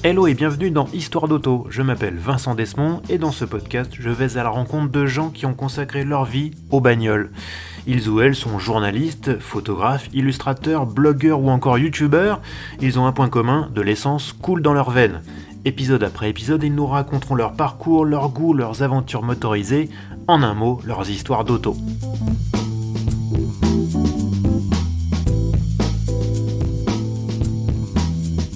Hello et bienvenue dans Histoire d'auto, je m'appelle Vincent Desmond et dans ce podcast je vais à la rencontre de gens qui ont consacré leur vie aux bagnoles. Ils ou elles sont journalistes, photographes, illustrateurs, blogueurs ou encore youtubeurs. Ils ont un point commun, de l'essence coule dans leurs veines. Épisode après épisode, ils nous raconteront leur parcours, leurs goûts, leurs aventures motorisées, en un mot, leurs histoires d'auto.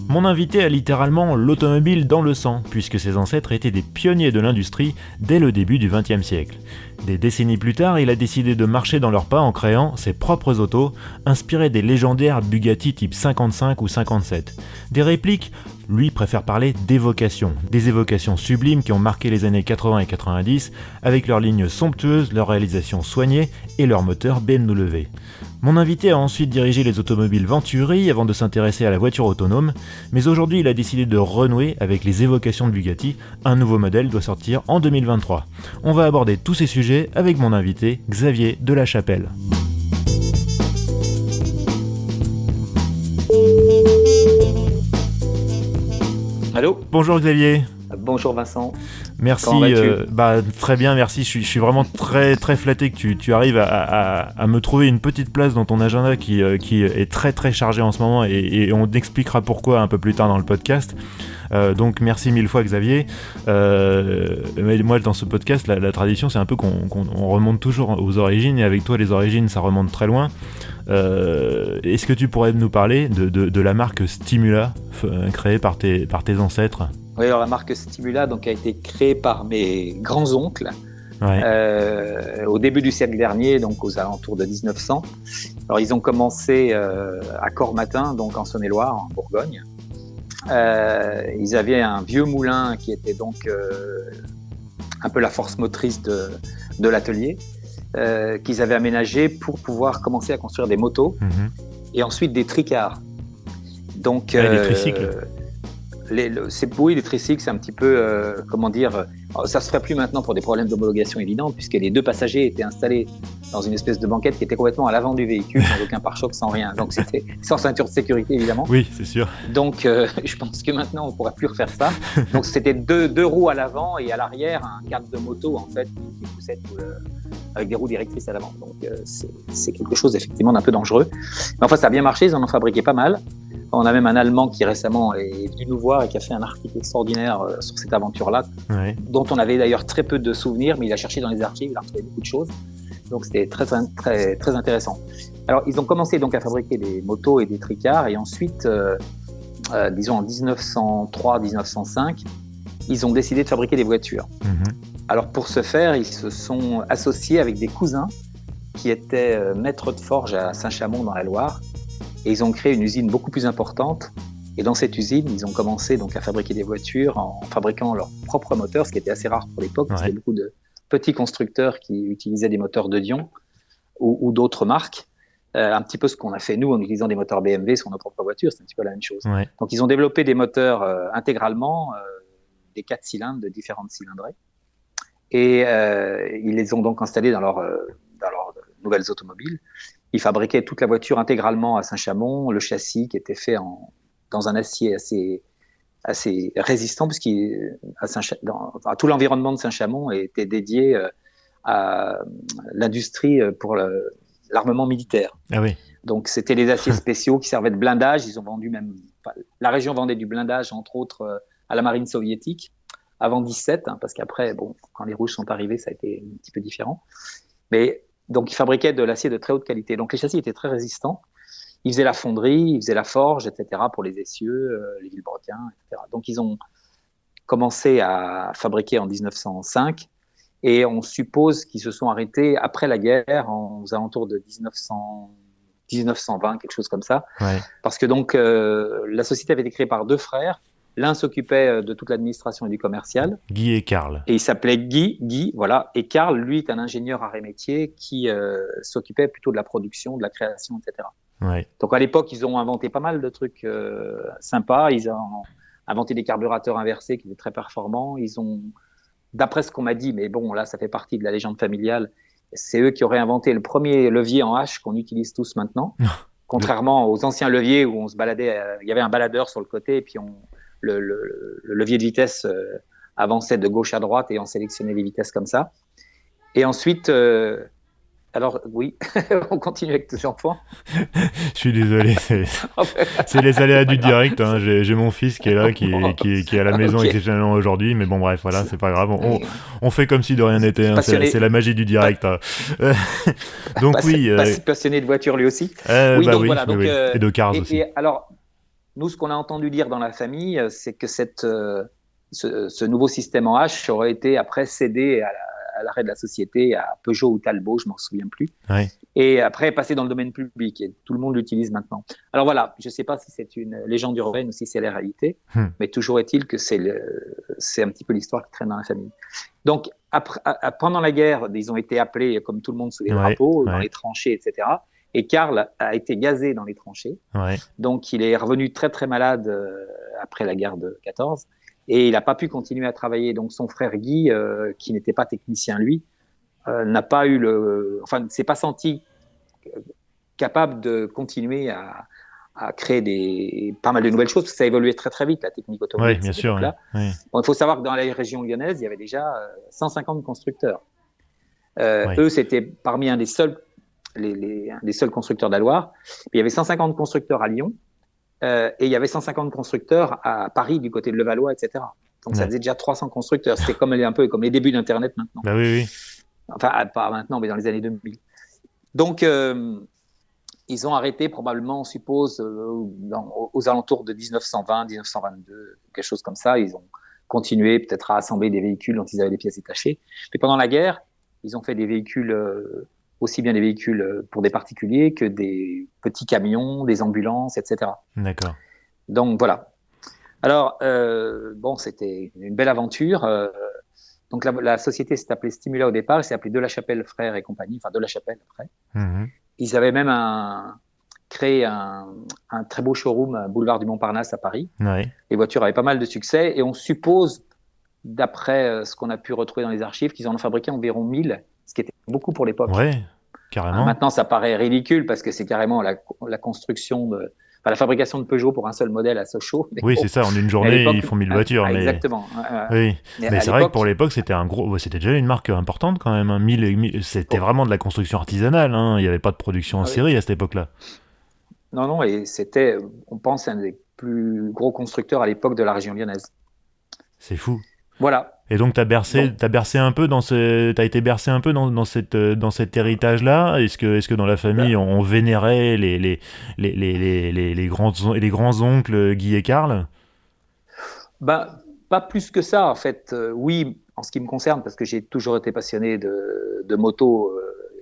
Mon invité a littéralement l'automobile dans le sang, puisque ses ancêtres étaient des pionniers de l'industrie dès le début du XXe siècle. Des décennies plus tard, il a décidé de marcher dans leurs pas en créant ses propres autos, inspirées des légendaires Bugatti type 55 ou 57. Des répliques, lui préfère parler d'évocations. Des évocations sublimes qui ont marqué les années 80 et 90, avec leurs lignes somptueuses, leur réalisation soignée et leur moteur BMW. Mon invité a ensuite dirigé les automobiles Venturi avant de s'intéresser à la voiture autonome, mais aujourd'hui il a décidé de renouer avec les évocations de Bugatti. Un nouveau modèle doit sortir en 2023. On va aborder tous ces sujets avec mon invité, Xavier Delachapelle. Allô ? Bonjour Xavier. Bonjour Vincent. Merci, très bien, merci. Je suis vraiment très flatté que tu arrives à me trouver une petite place dans ton agenda qui est très chargé en ce moment et on expliquera pourquoi un peu plus tard dans le podcast. Donc merci mille fois Xavier. Mais moi dans ce podcast, la tradition c'est un peu qu'on remonte toujours aux origines et avec toi les origines ça remonte très loin. Est-ce que tu pourrais nous parler de la marque Stimula créée par tes ancêtres ? Oui, alors la marque Stimula donc, a été créée par mes grands-oncles au début du siècle dernier, donc aux alentours de 1900. Alors ils ont commencé à Cormatin, donc en Saône-et-Loire, en Bourgogne. Ils avaient un vieux moulin qui était donc un peu la force motrice de l'atelier, qu'ils avaient aménagé pour pouvoir commencer à construire des motos et ensuite des tricars. Donc, des tricycles. Les tricycles, c'est un petit peu, ça se ferait plus maintenant pour des problèmes d'homologation évidents, puisque les deux passagers étaient installés dans une espèce de banquette qui était complètement à l'avant du véhicule, sans aucun pare-choc, sans rien. Donc c'était sans ceinture de sécurité évidemment. Oui, c'est sûr. Donc je pense que maintenant on pourrait plus refaire ça. Donc c'était deux roues à l'avant et à l'arrière un cadre de moto en fait qui poussait avec des roues directrices à l'avant. Donc c'est quelque chose effectivement d'un peu dangereux. Mais enfin ça a bien marché, ils en ont fabriqué pas mal. On a même un Allemand qui récemment est venu nous voir et qui a fait un article extraordinaire sur cette aventure-là, dont on avait d'ailleurs très peu de souvenirs, mais il a cherché dans les archives, il a retrouvé beaucoup de choses. Donc c'était très intéressant. Alors ils ont commencé donc à fabriquer des motos et des tricars, et ensuite, disons en 1903-1905, ils ont décidé de fabriquer des voitures. Alors pour ce faire, ils se sont associés avec des cousins qui étaient maîtres de forge à Saint-Chamond dans la Loire. Et ils ont créé une usine beaucoup plus importante. Et dans cette usine, ils ont commencé donc à fabriquer des voitures en fabriquant leurs propres moteurs, ce qui était assez rare pour l'époque, parce qu'il y avait beaucoup de petits constructeurs qui utilisaient des moteurs de Dion ou d'autres marques. Un petit peu ce qu'on a fait nous en utilisant des moteurs BMW sur nos propres voitures, c'est un petit peu la même chose. Donc ils ont développé des moteurs intégralement, des 4 cylindres de différentes cylindrées. Et ils les ont donc installés dans leurs nouvelles automobiles. Ils fabriquaient toute la voiture intégralement à Saint-Chamond, le châssis qui était fait dans un acier assez résistant, parce tout l'environnement de Saint-Chamond était dédié à l'industrie pour l'armement militaire. Ah oui. Donc c'était les aciers spéciaux qui servaient de blindage. Ils ont vendu la région vendait du blindage entre autres à la marine soviétique avant 17, parce qu'après quand les Rouges sont arrivés, ça a été un petit peu différent. Mais donc, ils fabriquaient de l'acier de très haute qualité. Donc, les châssis étaient très résistants. Ils faisaient la fonderie, ils faisaient la forge, etc., pour les essieux, les vilebrequins, etc. Donc, ils ont commencé à fabriquer en 1905 et on suppose qu'ils se sont arrêtés après la guerre, aux alentours de 1920, quelque chose comme ça. Parce que donc, la société avait été créée par 2 frères. L'un s'occupait de toute l'administration et du commercial. Guy et Karl. Et il s'appelait Guy, voilà. Et Karl, lui, est un ingénieur arts et métiers qui s'occupait plutôt de la production, de la création, etc. Donc à l'époque, ils ont inventé pas mal de trucs sympas. Ils ont inventé des carburateurs inversés qui étaient très performants. Ils ont, d'après ce qu'on m'a dit, mais bon, là, ça fait partie de la légende familiale, c'est eux qui auraient inventé le premier levier en H qu'on utilise tous maintenant. Contrairement aux anciens leviers où on se baladait, il y avait un baladeur sur le côté et puis le levier de vitesse avançait de gauche à droite et on sélectionnait les vitesses comme ça. Et ensuite, alors oui, on continue avec tes enfants. Je suis désolé, c'est les aléas du direct. Hein. J'ai mon fils qui est là, qui est à la maison Ok. exceptionnellement aujourd'hui, mais bon bref, voilà, c'est pas grave. On fait comme si de rien n'était. Hein. Passionné, C'est la magie du direct. Hein. Donc oui, passionné de voiture lui aussi. Oui, bah donc oui, voilà. Donc, oui. Et de cars aussi. et alors, nous, ce qu'on a entendu dire dans la famille, c'est que ce nouveau système en H aurait été après cédé à l'arrêt de la société à Peugeot ou Talbot, je m'en souviens plus. Ouais. Et après passé dans le domaine public et tout le monde l'utilise maintenant. Alors voilà, je ne sais pas si c'est une légende urbaine ou si c'est la réalité, mais toujours est-il que c'est un petit peu l'histoire qui traîne dans la famille. Donc pendant la guerre, ils ont été appelés comme tout le monde sous les drapeaux, dans les tranchées, etc. Et Karl a été gazé dans les tranchées. Ouais. Donc il est revenu très très malade après la guerre de 14 et il n'a pas pu continuer à travailler. Donc son frère Guy, qui n'était pas technicien lui, n'a pas eu ne s'est pas senti capable de continuer à créer pas mal de nouvelles choses, parce que ça évoluait très très vite, la technique automobile. Oui, bien sûr. Ouais. Bon, il faut savoir que dans la région lyonnaise, il y avait déjà 150 constructeurs. Eux, c'était parmi un des seuls constructeurs de la Loire. Il y avait 150 constructeurs à Lyon, et il y avait 150 constructeurs à Paris, du côté de Levallois, etc. Donc ça faisait déjà 300 constructeurs. C'était un peu comme les débuts d'Internet maintenant. Bah oui. Enfin, pas maintenant, mais dans les années 2000. Donc, ils ont arrêté probablement, on suppose, aux alentours de 1920, 1922, quelque chose comme ça. Ils ont continué peut-être à assembler des véhicules dont ils avaient les pièces détachées. Mais pendant la guerre, ils ont fait des véhicules, aussi bien des véhicules pour des particuliers que des petits camions, des ambulances, etc. D'accord. Donc, voilà. Alors, c'était une belle aventure. Donc la société s'est appelée Stimula au départ, elle s'est appelée De la Chapelle Frères et compagnie, enfin De la Chapelle après. Ils avaient même créé un très beau showroom boulevard du Montparnasse à Paris. Ouais. Les voitures avaient pas mal de succès et on suppose, d'après ce qu'on a pu retrouver dans les archives, qu'ils en ont fabriqué environ 1000, ce qui était beaucoup pour l'époque. Ouais, carrément. Maintenant, ça paraît ridicule parce que c'est carrément la construction la fabrication de Peugeot pour un seul modèle à Sochaux. Oui, c'est ça. En une journée, ils font 1000 voitures. Exactement. Oui. Mais c'est vrai que pour l'époque, c'était c'était déjà une marque importante quand même. Hein. 1000, c'était vraiment de la construction artisanale. Hein. Il n'y avait pas de production en série à cette époque-là. Non, et c'était, on pense, un des plus gros constructeurs à l'époque de la région lyonnaise. C'est fou. Voilà. Et donc t'as bercé un peu t'as été bercé un peu dans cet héritage-là. Est-ce que dans la famille on vénérait les grands oncles Guy et Karl? Pas plus que ça en fait. Oui, en ce qui me concerne, parce que j'ai toujours été passionné de motos.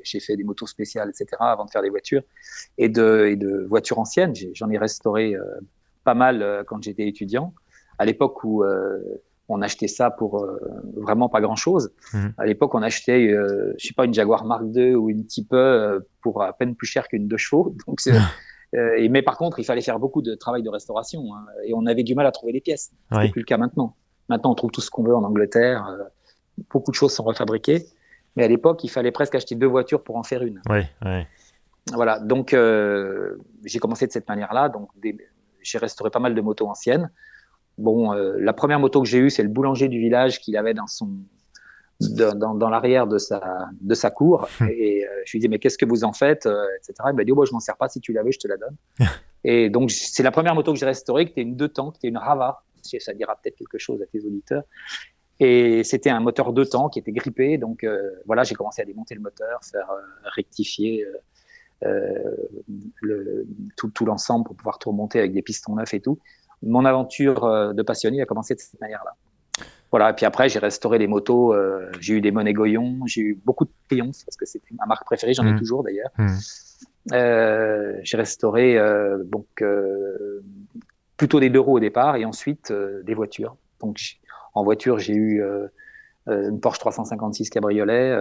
J'ai fait des motos spéciales, etc. avant de faire des voitures et de voitures anciennes. J'en ai restauré pas mal quand j'étais étudiant. À l'époque où on achetait ça pour vraiment pas grand-chose. À l'époque, on achetait, je sais pas, une Jaguar Mark II ou une Type pour à peine plus cher qu'une 2 chevaux. Donc, mais par contre, il fallait faire beaucoup de travail de restauration et on avait du mal à trouver les pièces. C'est plus le cas maintenant. Maintenant, on trouve tout ce qu'on veut en Angleterre. Beaucoup de choses sont refabriquées. Mais à l'époque, il fallait presque acheter 2 voitures pour en faire une. Ouais. Voilà. Donc, j'ai commencé de cette manière-là. Donc, j'ai restauré pas mal de motos anciennes. Bon, la première moto que j'ai eue, c'est le boulanger du village qu'il avait dans l'arrière de sa cour. Et je lui dis, mais qu'est-ce que vous en faites, etc. Il m'a dit, je m'en sers pas, si tu l'avais, je te la donne. Et donc, c'est la première moto que j'ai restaurée, qui était une 2 temps, qui était une Rava. Ça dira peut-être quelque chose à tes auditeurs. Et c'était un moteur 2 temps qui était grippé. Donc, voilà, j'ai commencé à démonter le moteur, faire rectifier tout l'ensemble pour pouvoir tout remonter avec des pistons neufs et tout. Mon aventure de passionné a commencé de cette manière-là. Voilà, et puis après, j'ai restauré les motos. J'ai eu des Monet Goyon, j'ai eu beaucoup de Triumph, parce que c'était ma marque préférée, j'en ai toujours d'ailleurs. J'ai restauré plutôt des 2 roues au départ, et ensuite des voitures. Donc, en voiture, j'ai eu une Porsche 356 cabriolet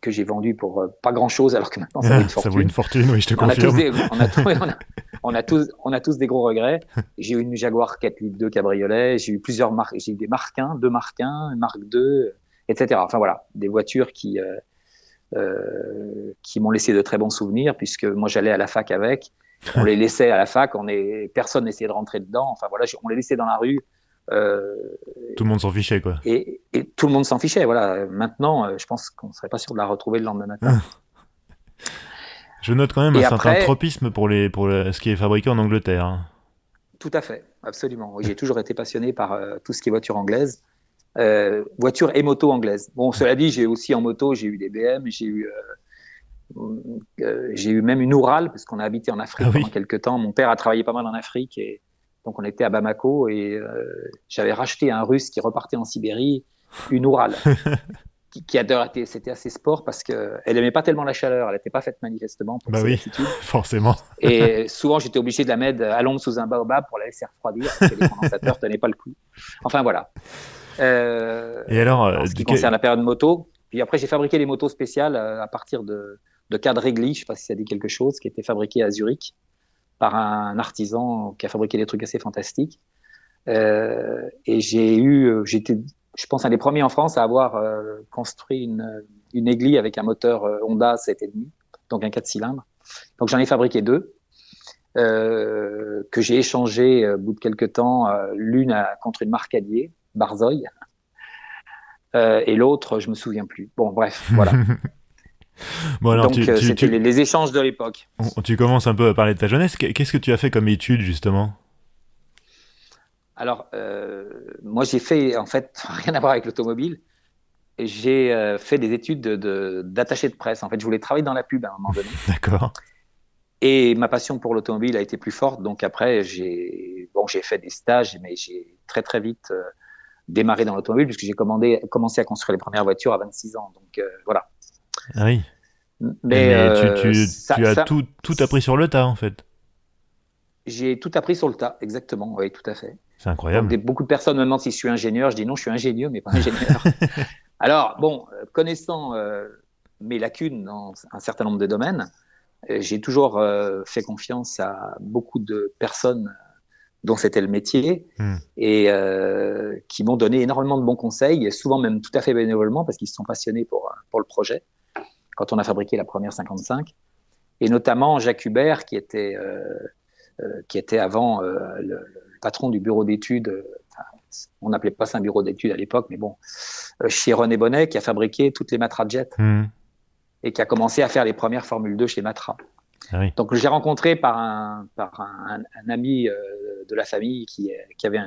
que j'ai vendue pour pas grand-chose, alors que maintenant, ça vaut une fortune. Ça vaut une fortune, oui, je te confirme. On a tous des gros regrets. J'ai eu une Jaguar 4 litres 2 cabriolet, j'ai eu plusieurs marques, j'ai eu des Mark 1, 2 Mark 1, une Mark 2, etc. Enfin voilà, des voitures qui m'ont laissé de très bons souvenirs, puisque moi j'allais à la fac avec, on les laissait à la fac, personne n'essayait de rentrer dedans, enfin voilà, on les laissait dans la rue, Euh, Tout le monde s'en fichait, quoi. et tout le monde s'en fichait. Voilà. Maintenant, je pense qu'on ne serait pas sûr de la retrouver le lendemain matin. Je note quand même un Et certain après, tropisme pour ce qui est fabriqué en Angleterre, hein. tout à fait, absolument. Oui, j'ai toujours été passionné par tout ce qui est voiture anglaise, voiture et moto anglaise. Bon, cela dit, j'ai aussi en moto, j'ai eu des BM, j'ai eu même une Oural, parce qu'on a habité en Ah Afrique pendant oui. quelques temps. Mon père a travaillé pas mal en Afrique, et donc on était à Bamako, et j'avais racheté à un Russe qui repartait en Sibérie une Oural, qui a été, c'était assez sport parce qu'elle aimait pas tellement la chaleur, elle n'était pas faite manifestement pour Bah ses oui, latitudes. forcément. Et souvent, j'étais obligé de la mettre à l'ombre sous un baobab pour la laisser refroidir parce que les condensateurs tenaient pas le coup. Enfin, voilà. Et alors, En ce qui concerne la période moto. Puis après, j'ai fabriqué des motos spéciales à partir de cadres Regli, je ne sais pas si ça dit quelque chose, qui étaient fabriqués à Zurich par un artisan qui a fabriqué des trucs assez fantastiques. Et j'étais, je pense, un des premiers en France à avoir construit une Egli avec un moteur Honda 7,5, donc un 4 cylindres. Donc j'en ai fabriqué deux. Que j'ai échangé au bout de quelques temps, contre une Marcadier, Barzoï, et l'autre, je me souviens plus. Bon, bref, voilà. bon alors, Donc, c'était les échanges de l'époque. tu commences un peu à parler de ta jeunesse. Qu'est-ce que tu as fait comme étude, justement? Alors, moi, j'ai fait, en fait, rien à voir avec l'automobile. J'ai fait des études d'attaché de presse. En fait, je voulais travailler dans la pub à un moment donné. D'accord. Et ma passion pour l'automobile a été plus forte. Donc, après, j'ai fait des stages, mais j'ai très, très vite démarré dans l'automobile puisque j'ai commencé à construire les premières voitures à 26 ans. Donc, voilà. Ah oui. Mais Mais tu as tout appris sur le tas, en fait. j'ai tout appris sur le tas, exactement. Oui, tout à fait. C'est Donc, incroyable. beaucoup de personnes me demandent si je suis ingénieur. Je dis non, je suis ingénieur, mais pas ingénieur. Alors, bon, connaissant mes lacunes dans un certain nombre de domaines, j'ai toujours fait confiance à beaucoup de personnes dont c'était le métier Hmm. et qui m'ont donné énormément de bons conseils, et souvent même tout à fait bénévolement parce qu'ils se sont passionnés pour le projet quand on a fabriqué la première 55. Et notamment Jacques Hubert, qui était avant le patron du bureau d'études. On n'appelait pas ça un bureau d'études à l'époque, mais bon, chez René Bonnet, qui a fabriqué toutes les Matra Jet Hmm. et qui a commencé à faire les premières Formule 2 chez Matra. Ah oui. Donc, j'ai rencontré par un ami de la famille qui avait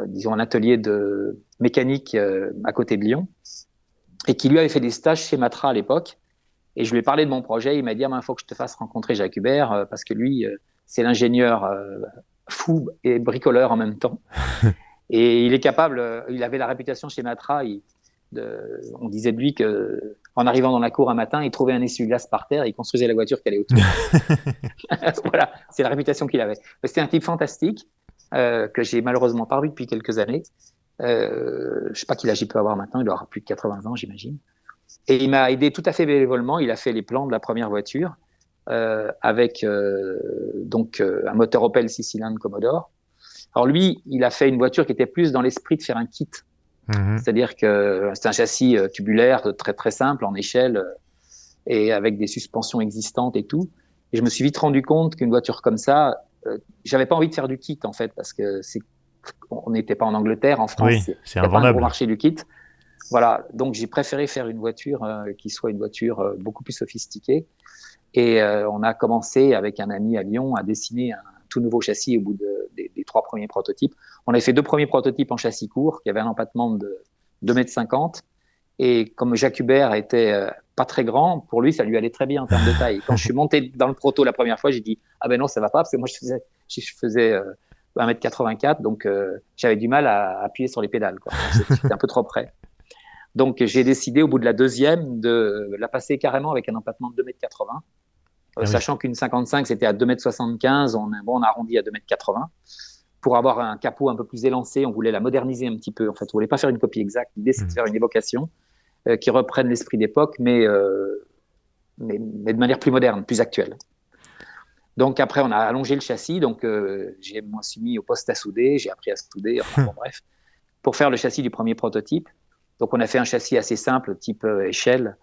disons, un atelier de mécanique à côté de Lyon et qui lui avait fait des stages chez Matra à l'époque. Et je lui ai parlé de mon projet. Il m'a dit, il faut que je te fasse rencontrer Jacques Hubert parce que lui, c'est l'ingénieur fou et bricoleur en même temps. Et il est capable, il avait la réputation chez Matra, on disait de lui que en arrivant dans la cour un matin, il trouvait un essuie-glace par terre et il construisait la voiture qui allait autour. Voilà, c'est la réputation qu'il avait. C'était un type fantastique que j'ai malheureusement pas revu depuis quelques années. Je sais pas quel âge il peut avoir maintenant, il doit avoir plus de 80 ans, j'imagine. Et il m'a aidé tout à fait bénévolement. Il a fait les plans de la première voiture avec un moteur Opel 6 cylindres Commodore. Alors lui, il a fait une voiture qui était plus dans l'esprit de faire un kit. Mhm. C'est-à-dire que c'est un châssis tubulaire très très simple en échelle et avec des suspensions existantes et tout. Et je me suis vite rendu compte qu'une voiture comme ça, j'avais pas envie de faire du kit en fait parce que on n'était pas en Angleterre, en Oui, France, il c'est n'y a pas un gros invendable. marché du kit. Voilà, donc j'ai préféré faire une voiture qui soit une voiture beaucoup plus sophistiquée. Et on a commencé avec un ami à Lyon à dessiner un tout nouveau châssis au bout des 3 premiers prototypes. On a fait 2 premiers prototypes en châssis court qui avait un empattement de 2,50 m. Et comme Jacques Hubert était pas très grand, pour lui, ça lui allait très bien en termes de taille. Quand je suis monté dans le proto la première fois, j'ai dit ah ben non, ça va pas parce que moi je faisais 1,84 m, donc j'avais du mal à appuyer sur les pédales, quoi. J'étais un peu trop près. Donc j'ai décidé au bout de la deuxième de la passer carrément avec un empattement de 2,80 m. Ah oui. Sachant qu'une 55 c'était à 2,75 m, on arrondit à 2,80 m. Pour avoir un capot un peu plus élancé, on voulait la moderniser un petit peu. En fait, on voulait pas faire une copie exacte. L'idée, c'est de Mhm. faire une évocation qui reprenne l'esprit d'époque, mais de manière plus moderne, plus actuelle. Donc après, on a allongé le châssis. Donc moi, suis mis au poste à souder. J'ai appris à souder. Enfin bon, bref, pour faire le châssis du premier prototype. Donc on a fait un châssis assez simple, type échelle,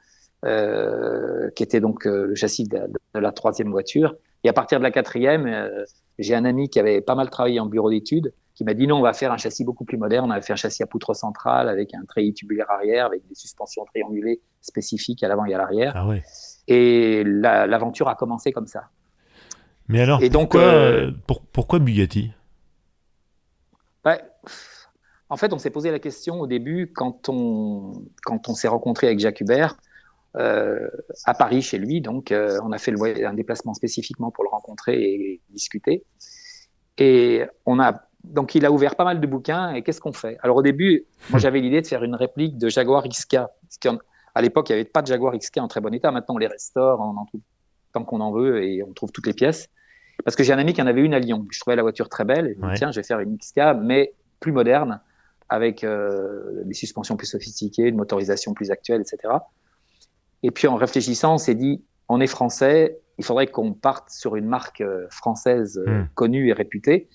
qui était donc le châssis de la troisième voiture. Et à partir de la quatrième, j'ai un ami qui avait pas mal travaillé en bureau d'études, qui m'a dit non, on va faire un châssis beaucoup plus moderne. On avait fait un châssis à poutre centrale avec un treillis tubulaire arrière, avec des suspensions triangulées spécifiques à l'avant et à l'arrière. Ah ouais. Et l'aventure a commencé comme ça. Mais alors, Et donc, pourquoi Bugatti? bah, en fait, on s'est posé la question au début quand on s'est rencontré avec Jacques Hubert à Paris chez lui. Donc, on a fait un déplacement spécifiquement pour le rencontrer et discuter. Et donc, il a ouvert pas mal de bouquins. Et qu'est-ce qu'on fait? Alors, au début, moi, j'avais l'idée de faire une réplique de Jaguar XK. À l'époque, il n'y avait pas de Jaguar XK en très bon état. Maintenant, on les restaure, on en trouve tant qu'on en veut et on trouve toutes les pièces. Parce que j'ai un ami qui en avait une à Lyon. Je trouvais la voiture très belle. Et je me dis, tiens, je vais faire une XK, mais plus moderne, avec des suspensions plus sophistiquées, une motorisation plus actuelle, etc. Et puis, en réfléchissant, on s'est dit, on est français, il faudrait qu'on parte sur une marque française connue et réputée.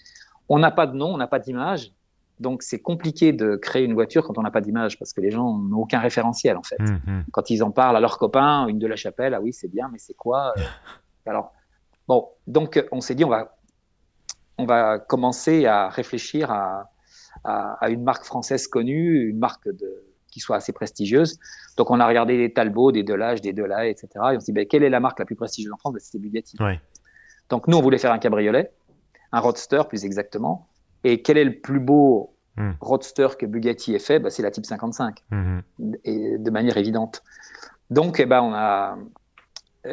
On n'a pas de nom, on n'a pas d'image. Donc, c'est compliqué de créer une voiture quand on n'a pas d'image parce que les gens n'ont aucun référentiel, en fait. Quand ils en parlent à leurs copains, une de la Chapelle, ah oui, c'est bien, mais c'est quoi Alors, bon, donc, on s'est dit, on va commencer à réfléchir à une marque française connue, une marque qui soit assez prestigieuse. Donc, on a regardé des Talbot, des Delage, des Delahaye, etc. Et on s'est dit, quelle est la marque la plus prestigieuse en France? C'était Bugatti. Ouais. Donc, nous, on voulait faire un cabriolet, un roadster plus exactement. Et quel est le plus beau roadster que Bugatti ait fait? C'est la Type 55, et de manière évidente. Donc, on a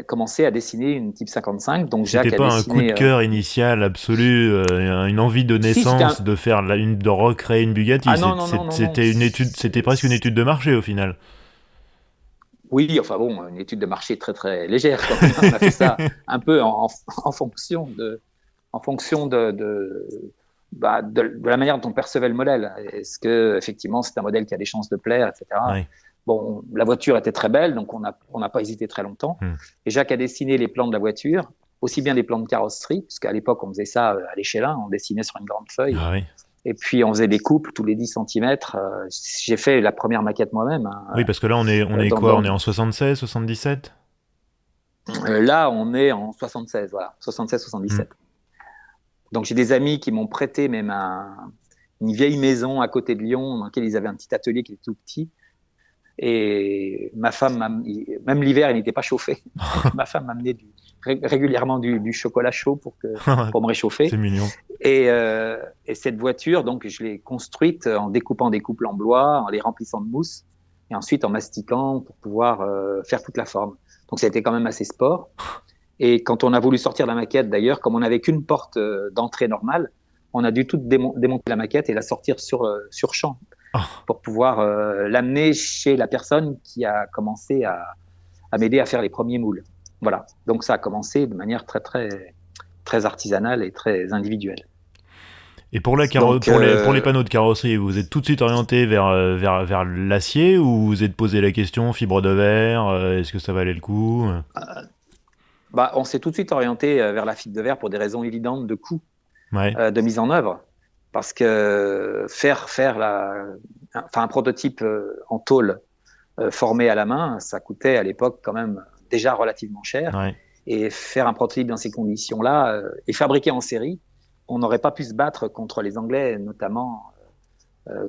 commencé à dessiner une Type 55. Donc, C'était Jacques pas a un dessiné, coup de cœur initial absolu, une envie de naissance si, de de recréer une Bugatti. Ah non. C'était une étude, c'était presque une étude de marché au final. Oui, enfin bon, une étude de marché très très légère. On a fait ça un peu en fonction de la manière dont on percevait le modèle. Est-ce que effectivement c'est un modèle qui a des chances de plaire, etc. Ouais. Bon, la voiture était très belle, donc on n'a pas hésité très longtemps. Et Jacques a dessiné les plans de la voiture, aussi bien des plans de carrosserie, puisqu'à l'époque on faisait ça à l'échelle 1, on dessinait sur une grande feuille. Ah oui. Et puis, on faisait des couples tous les 10 cm. J'ai fait la première maquette moi-même. Oui, parce que là, on est quoi? On est en 76, 77? Là, on est en 76, voilà. 76-77. Donc, j'ai des amis qui m'ont prêté même une vieille maison à côté de Lyon dans laquelle ils avaient un petit atelier qui était tout petit. Et ma femme, même l'hiver, il n'était pas chauffé. Ma femme m'amenait régulièrement du chocolat chaud pour me réchauffer. C'est mignon. Et cette voiture, donc, je l'ai construite en découpant des couples en bois, en les remplissant de mousse, et ensuite en mastiquant pour pouvoir faire toute la forme. Donc, ça a été quand même assez sport. Et quand on a voulu sortir la maquette, d'ailleurs, comme on n'avait qu'une porte d'entrée normale, on a dû tout démonter la maquette et la sortir sur champ pour pouvoir l'amener chez la personne qui a commencé à m'aider à faire les premiers moules. Voilà. Donc, ça a commencé de manière très, très, très artisanale et très individuelle. Et pour les panneaux de carrosserie, vous êtes tout de suite orienté vers l'acier ou vous vous êtes posé la question fibre de verre, est-ce que ça valait le coup? On s'est tout de suite orienté vers la fibre de verre pour des raisons évidentes de coût, de mise en œuvre. Parce que faire un prototype en tôle formé à la main, ça coûtait à l'époque quand même déjà relativement cher. Ouais. Et faire un prototype dans ces conditions-là et fabriquer en série, on n'aurait pas pu se battre contre les Anglais, notamment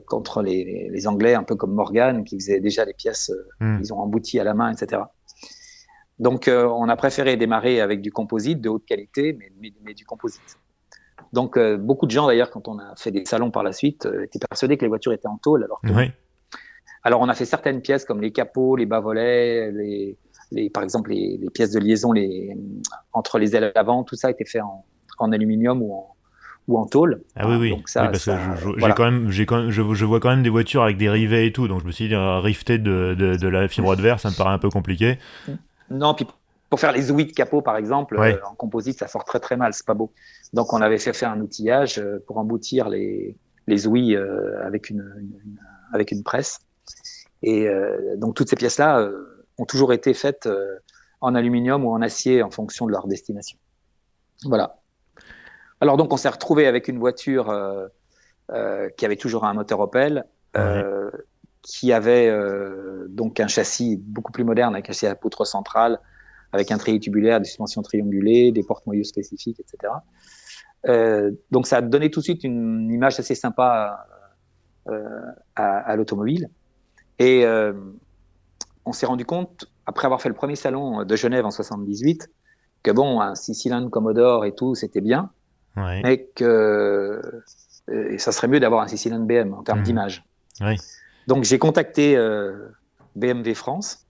contre les Anglais un peu comme Morgan, qui faisaient déjà des pièces, ils ont embouti à la main, etc. Donc, on a préféré démarrer avec du composite de haute qualité, mais du composite. Donc, beaucoup de gens, d'ailleurs, quand on a fait des salons par la suite, étaient persuadés que les voitures étaient en tôle. Alors, on a fait certaines pièces comme les capots, les bas-volets, par exemple, les pièces de liaison entre les ailes avant, tout ça a été fait en aluminium ou en tôle. Ah oui. Donc ça, parce que je vois quand même des voitures avec des rivets et tout, donc je me suis dit, rifter de la fibre de verre, ça me paraît un peu compliqué. Non, puis pour faire les ouïes de capot, par exemple, en composite, ça sort très très mal, c'est pas beau. Donc on avait fait faire un outillage pour emboutir les ouïes avec une presse. Et donc toutes ces pièces-là ont toujours été faites en aluminium ou en acier en fonction de leur destination. Voilà. Alors donc on s'est retrouvé avec une voiture qui avait toujours un moteur Opel, qui avait donc un châssis beaucoup plus moderne, avec un châssis à poutre centrale, avec un treillis tubulaire, des suspensions triangulées, des porte-moyeux spécifiques, etc. Donc ça a donné tout de suite une image assez sympa à l'automobile. Et on s'est rendu compte, après avoir fait le premier salon de Genève en 78, que bon, un 6 cylindres Commodore et tout, c'était bien, Ouais. mais que ça serait mieux d'avoir un 6 cylindres BM en termes d'image. Oui. Donc j'ai contacté BMW France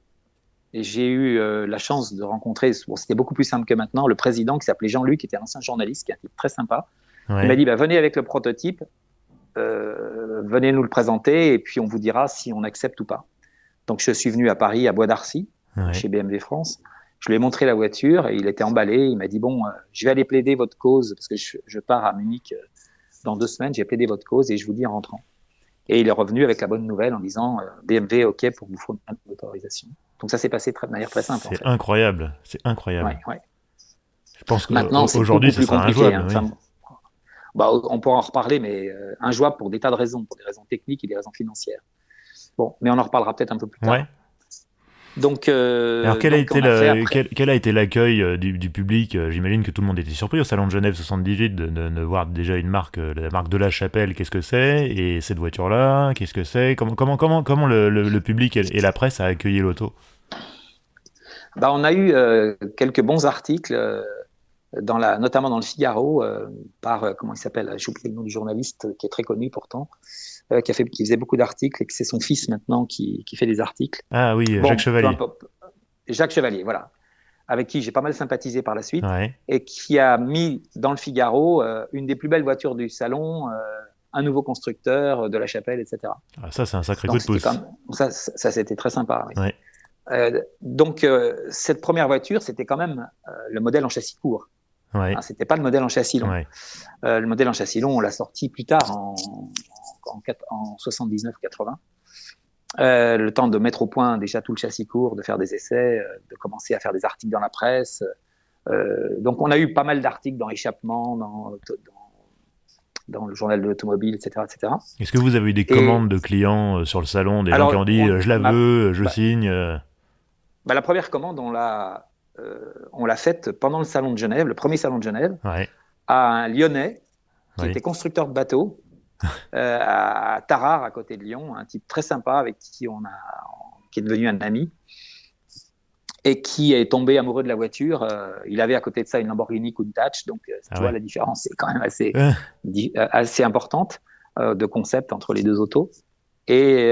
et j'ai eu la chance de rencontrer, bon, c'était beaucoup plus simple que maintenant, le président qui s'appelait Jean-Luc, qui était un ancien journaliste, qui est un type très sympa. Il m'a dit, venez avec le prototype, venez nous le présenter et puis on vous dira si on accepte ou pas. Donc je suis venu à Paris, à Bois d'Arcy, chez BMW France. Je lui ai montré la voiture et il était emballé. Il m'a dit, bon, je vais aller plaider votre cause parce que je pars à Munich dans 2 semaines. J'ai plaidé votre cause et je vous dis en rentrant. Et il est revenu avec la bonne nouvelle en disant BMW, OK, pour vous fournir une autorisation. Donc ça s'est passé de manière très simple. C'est incroyable, c'est incroyable. Ouais. Je pense maintenant, qu'aujourd'hui, ce sera injouable. Hein. Enfin, bah, on pourra en reparler, mais injouable pour des tas de raisons, pour des raisons techniques et des raisons financières. Bon, mais on en reparlera peut-être un peu plus tard. Ouais. Donc, alors quel a été l'accueil du public? J'imagine que tout le monde était surpris au salon de Genève 78 de voir déjà une marque, la marque de la Chapelle. Qu'est-ce que c'est? Et cette voiture-là, qu'est-ce que c'est? Comment le public et la presse a accueilli l'auto? Bah, on a eu quelques bons articles, notamment dans le Figaro, par comment il s'appelle? J'ai oublié le nom du journaliste qui est très connu pourtant. Qui faisait beaucoup d'articles et que c'est son fils maintenant qui fait des articles. Ah oui, Jacques Chevalier. Jacques Chevalier, voilà. Avec qui j'ai pas mal sympathisé par la suite. Ouais. Et qui a mis dans le Figaro une des plus belles voitures du salon, un nouveau constructeur de la Chapelle, etc. Ah, ça, c'est un sacré coup de pouce. Ça, c'était très sympa. Oui. Ouais. Donc, cette première voiture, c'était quand même le modèle en châssis court. Ouais. Hein, c'était pas le modèle en châssis long. Ouais. Le modèle en châssis long, on l'a sorti plus tard en 79-80. Le temps de mettre au point déjà tout le châssis court, de faire des essais, de commencer à faire des articles dans la presse. Donc on a eu pas mal d'articles dans Échappement, dans le journal de l'automobile, etc., etc. Est-ce que vous avez eu des commandes de clients sur le salon, des gens qui ont dit je la veux, je signe La première commande, on l'a faite pendant le salon de Genève, le premier salon de Genève, à un Lyonnais qui était constructeur de bateaux. À Tarare, à côté de Lyon, un type très sympa avec qui qui est devenu un ami et qui est tombé amoureux de la voiture. Il avait à côté de ça une Lamborghini Countach, donc tu vois la différence est quand même assez importante de concept entre les deux autos. Et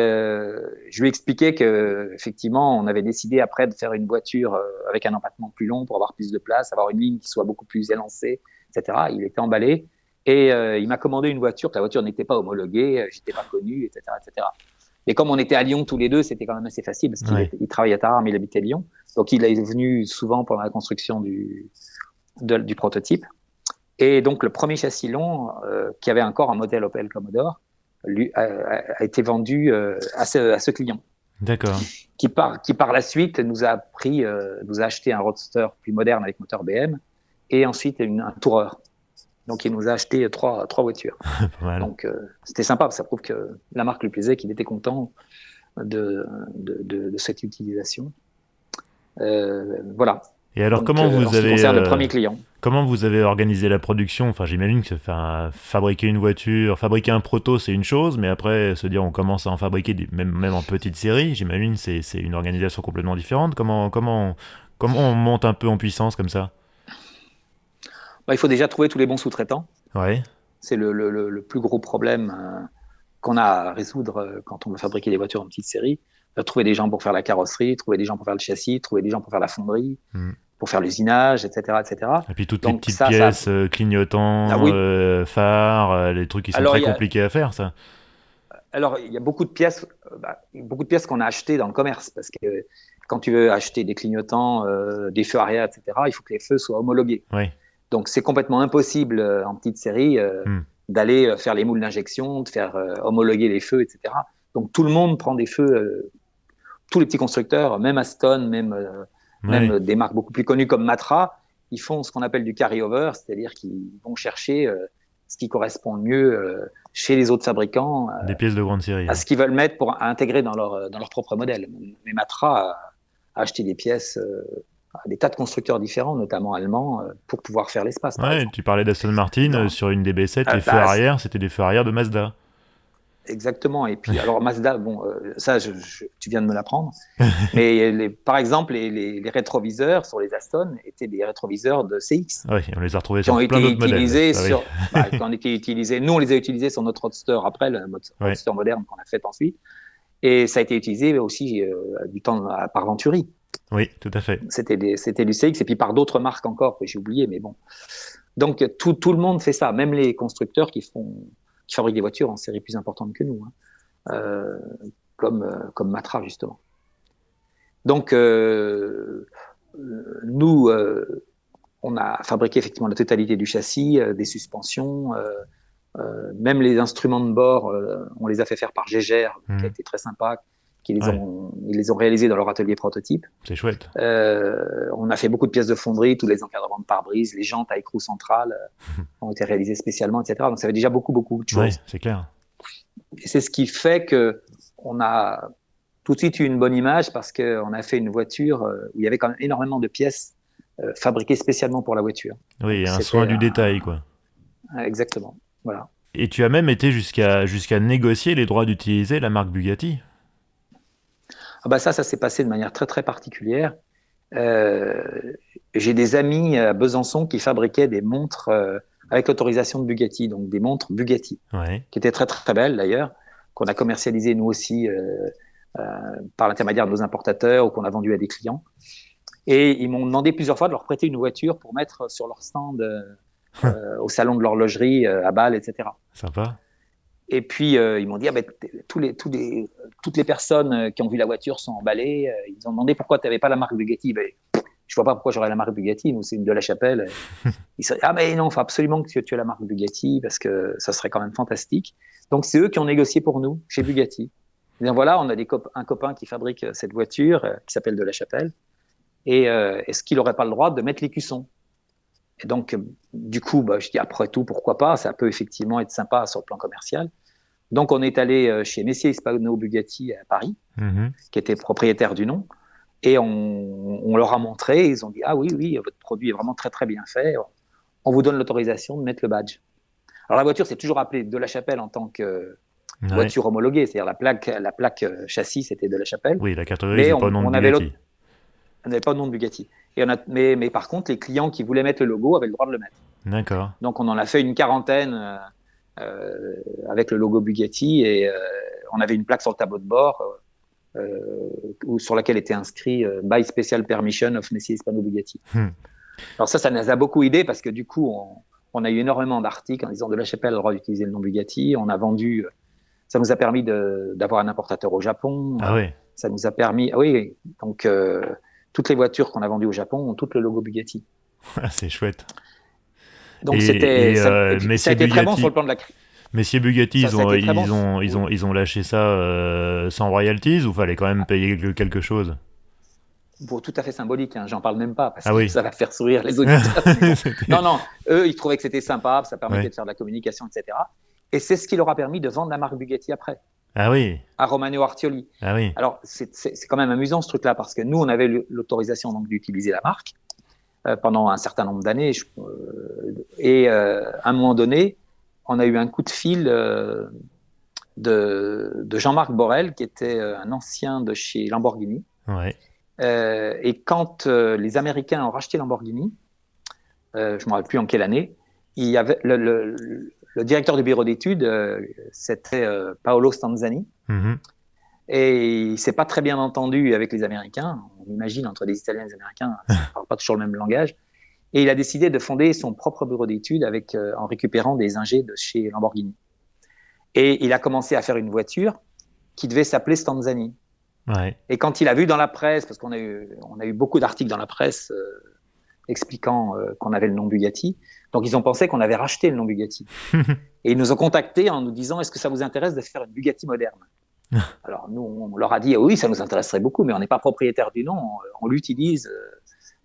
je lui ai expliqué que effectivement, on avait décidé après de faire une voiture avec un empattement plus long pour avoir plus de place, avoir une ligne qui soit beaucoup plus élancée, etc. Il était emballé. Et il m'a commandé une voiture, que la voiture n'était pas homologuée, j'étais pas connu, etc., etc. Et comme on était à Lyon tous les deux, c'était quand même assez facile parce qu'il travaillait à Tarare, mais il habitait Lyon. Donc il est venu souvent pendant la construction du prototype. Et donc le premier châssis long, qui avait encore un modèle Opel Commodore, lui, a été vendu à ce client. D'accord. Qui par la suite nous a acheté un Roadster plus moderne avec moteur BM et ensuite un Tourer. Donc, il nous a acheté trois voitures. Donc, c'était sympa. Ça prouve que la marque lui plaisait, qu'il était content de cette utilisation. Voilà. Et alors, comment vous avez le premier client. Comment vous avez organisé la production? Enfin, j'imagine que fabriquer une voiture, fabriquer un proto, c'est une chose, mais après, se dire on commence à en fabriquer même en petite série, j'imagine c'est une organisation complètement différente. Comment on monte un peu en puissance comme ça? Il faut déjà trouver tous les bons sous-traitants. Ouais. C'est le plus gros problème qu'on a à résoudre quand on veut fabriquer des voitures en petite série. Trouver des gens pour faire la carrosserie, trouver des gens pour faire le châssis, trouver des gens pour faire la fonderie, pour faire l'usinage, etc., etc. Et puis toutes les petites pièces, clignotants, phares, les trucs qui sont très compliqués à faire, ça. Alors, il y a beaucoup de pièces qu'on a achetées dans le commerce, parce que quand tu veux acheter des clignotants, des feux arrière, etc., il faut que les feux soient homologués. Oui. Donc, c'est complètement impossible en petite série d'aller faire les moules d'injection, de faire homologuer les feux, etc. Donc, tout le monde prend des feux, tous les petits constructeurs, même Aston, même des marques beaucoup plus connues comme Matra, ils font ce qu'on appelle du carry-over, c'est-à-dire qu'ils vont chercher ce qui correspond le mieux chez les autres fabricants. Des pièces de grande série. À ce qu'ils veulent mettre pour intégrer dans leur propre modèle. Mais Matra a acheté des pièces des tas de constructeurs différents, notamment allemands, pour pouvoir faire l'espace, par Ouais, exemple. tu parlais d'Aston Martin, Non. sur une DB7, les feux Bah, arrière, c'était des feux arrière de Mazda. exactement. Et puis, alors Mazda, bon, ça, tu viens de me l'apprendre. Mais par exemple, les rétroviseurs sur les Aston étaient des rétroviseurs de CX Oui, on les a retrouvés qui ont sur plein été d'autres modèles. utilisés Ça, oui. qui ont été utilisés. Nous, on les a utilisés sur notre Roadster après, le Ouais. Roadster moderne qu'on a fait ensuite. Et ça a été utilisé aussi du temps par Venturi. Oui, tout à fait. C'était du CX et puis par d'autres marques encore que j'ai oublié, mais bon. Donc tout le monde fait ça, même les constructeurs qui fabriquent des voitures en série plus importante que nous, hein, comme Matra justement. Donc nous, on a fabriqué effectivement la totalité du châssis, des suspensions, même les instruments de bord, on les a fait faire par Gégère, qui a été très sympa, ils les ont réalisés dans leur atelier prototype. C'est chouette. On a fait beaucoup de pièces de fonderie, tous les encadrements de pare-brise, les jantes à écrou central ont été réalisées spécialement, etc. Donc ça fait déjà beaucoup de choses. Ouais, c'est clair. Et c'est ce qui fait que on a tout de suite eu une bonne image parce qu'on a fait une voiture où il y avait quand même énormément de pièces fabriquées spécialement pour la voiture. Oui, donc, un soin du détail, quoi. Exactement. Voilà. Et tu as même été jusqu'à négocier les droits d'utiliser la marque Bugatti. Ah bah ça s'est passé de manière très très particulière. J'ai des amis à Besançon qui fabriquaient des montres avec l'autorisation de Bugatti, donc des montres Bugatti, qui étaient très très belles d'ailleurs, qu'on a commercialisées nous aussi par l'intermédiaire de nos importateurs ou qu'on a vendues à des clients. Et ils m'ont demandé plusieurs fois de leur prêter une voiture pour mettre sur leur stand au salon de l'horlogerie à Bâle, etc. Sympa. Et puis ils m'ont dit toutes les personnes qui ont vu la voiture sont emballées. Ils ont demandé pourquoi tu n'avais pas la marque Bugatti. Ben, je vois pas pourquoi j'aurais la marque Bugatti. Nous, c'est une de la Chapelle. Ils se disent, ah mais non, il faut absolument que tu aies la marque Bugatti parce que ça serait quand même fantastique. Donc c'est eux qui ont négocié pour nous chez Bugatti. Ils disent, voilà, on a un copain qui fabrique cette voiture qui s'appelle de la Chapelle. Et est-ce qu'il n'aurait pas le droit de mettre l'écusson? Et donc, du coup, je dis après tout, pourquoi pas? Ça peut effectivement être sympa sur le plan commercial. Donc, on est allé chez Messier Hispano Bugatti à Paris, qui était propriétaire du nom, et on leur a montré. Ils ont dit ah oui, votre produit est vraiment très très bien fait. On vous donne l'autorisation de mettre le badge. Alors la voiture, c'est toujours appelée de la Chapelle en tant que voiture homologuée, c'est-à-dire la plaque châssis, c'était de la Chapelle. Oui, la carrosserie, c'est pas le nom de Bugatti. On n'avait pas le nom de Bugatti. Mais par contre, les clients qui voulaient mettre le logo avaient le droit de le mettre. D'accord. Donc, on en a fait une quarantaine avec le logo Bugatti et on avait une plaque sur le tableau de bord sur laquelle était inscrit By Special Permission of Messier Hispano Bugatti. Alors ça nous a beaucoup aidé parce que du coup, on a eu énormément d'articles en disant de la Chapelle a le droit d'utiliser le nom Bugatti. On a vendu, ça nous a permis d'avoir un importateur au Japon. Ah oui. Ça nous a permis, oui, donc toutes les voitures qu'on a vendues au Japon ont toutes le logo Bugatti. C'est chouette. Donc ça a été très bon sur le plan de la crise. Messier Bugatti, ils ont lâché ça sans royalties ou fallait quand même payer quelque chose? Bon, tout à fait symbolique, hein, j'en parle même pas parce que oui. ça va faire sourire les auditeurs. Non, eux, ils trouvaient que c'était sympa, ça permettait de faire de la communication, etc. Et c'est ce qui leur a permis de vendre la marque Bugatti après. Ah oui. À Romano Artioli. Ah oui. Alors, c'est quand même amusant ce truc-là parce que nous, on avait l'autorisation donc d'utiliser la marque pendant un certain nombre d'années. Et à un moment donné, on a eu un coup de fil de Jean-Marc Borel, qui était un ancien de chez Lamborghini. Ouais. Et quand les Américains ont racheté Lamborghini, je ne me rappelle plus en quelle année, il y avait le directeur du bureau d'études, c'était Paolo Stanzani. Et il ne s'est pas très bien entendu avec les Américains. On imagine, entre les Italiens et les Américains, ça ne parle pas toujours le même langage. Et il a décidé de fonder son propre bureau d'études en récupérant des ingés de chez Lamborghini. Et il a commencé à faire une voiture qui devait s'appeler Stanzani. Ouais. Et quand il a vu dans la presse, parce qu'on a eu beaucoup d'articles dans la presse expliquant qu'on avait le nom Bugatti, donc ils ont pensé qu'on avait racheté le nom Bugatti. Et ils nous ont contactés en nous disant « Est-ce que ça vous intéresse de faire une Bugatti moderne ?» Alors nous, on leur a dit « Oui, ça nous intéresserait beaucoup, mais on n'est pas propriétaire du nom, on l'utilise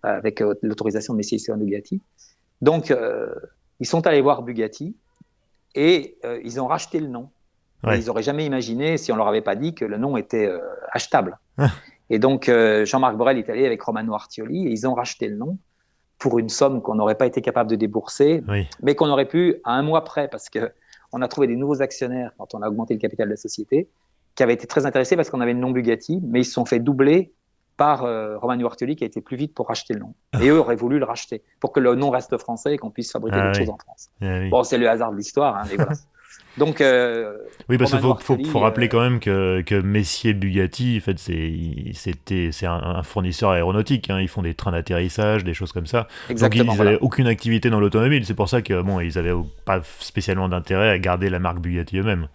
avec l'autorisation de Messier Hispano Bugatti. » Donc ils sont allés voir Bugatti et ils ont racheté le nom. Ouais. Ils n'auraient jamais imaginé, si on ne leur avait pas dit, que le nom était achetable. Et donc, Jean-Marc Borel est allé avec Romano Artioli et ils ont racheté le nom pour une somme qu'on n'aurait pas été capable de débourser, Oui. mais qu'on aurait pu à un mois près, parce qu'on a trouvé des nouveaux actionnaires quand on a augmenté le capital de la société, qui avaient été très intéressés parce qu'on avait le nom Bugatti, mais ils se sont fait doubler par Romano Artioli qui a été plus vite pour racheter le nom. Et eux auraient voulu le racheter pour que le nom reste français et qu'on puisse fabriquer Ah d'autres choses oui. en France. Ah oui. Bon, c'est le hasard de l'histoire, hein, mais voilà. Donc, Oui, parce qu'il Romano faut Artioli, rappeler quand même que Messier Bugatti, en fait, c'est un fournisseur aéronautique. Hein. Ils font des trains d'atterrissage, des choses comme ça. Donc exactement, ils n'avaient voilà. aucune activité dans l'automobile. C'est pour ça que bon, ils avaient pas spécialement d'intérêt à garder la marque Bugatti eux-mêmes.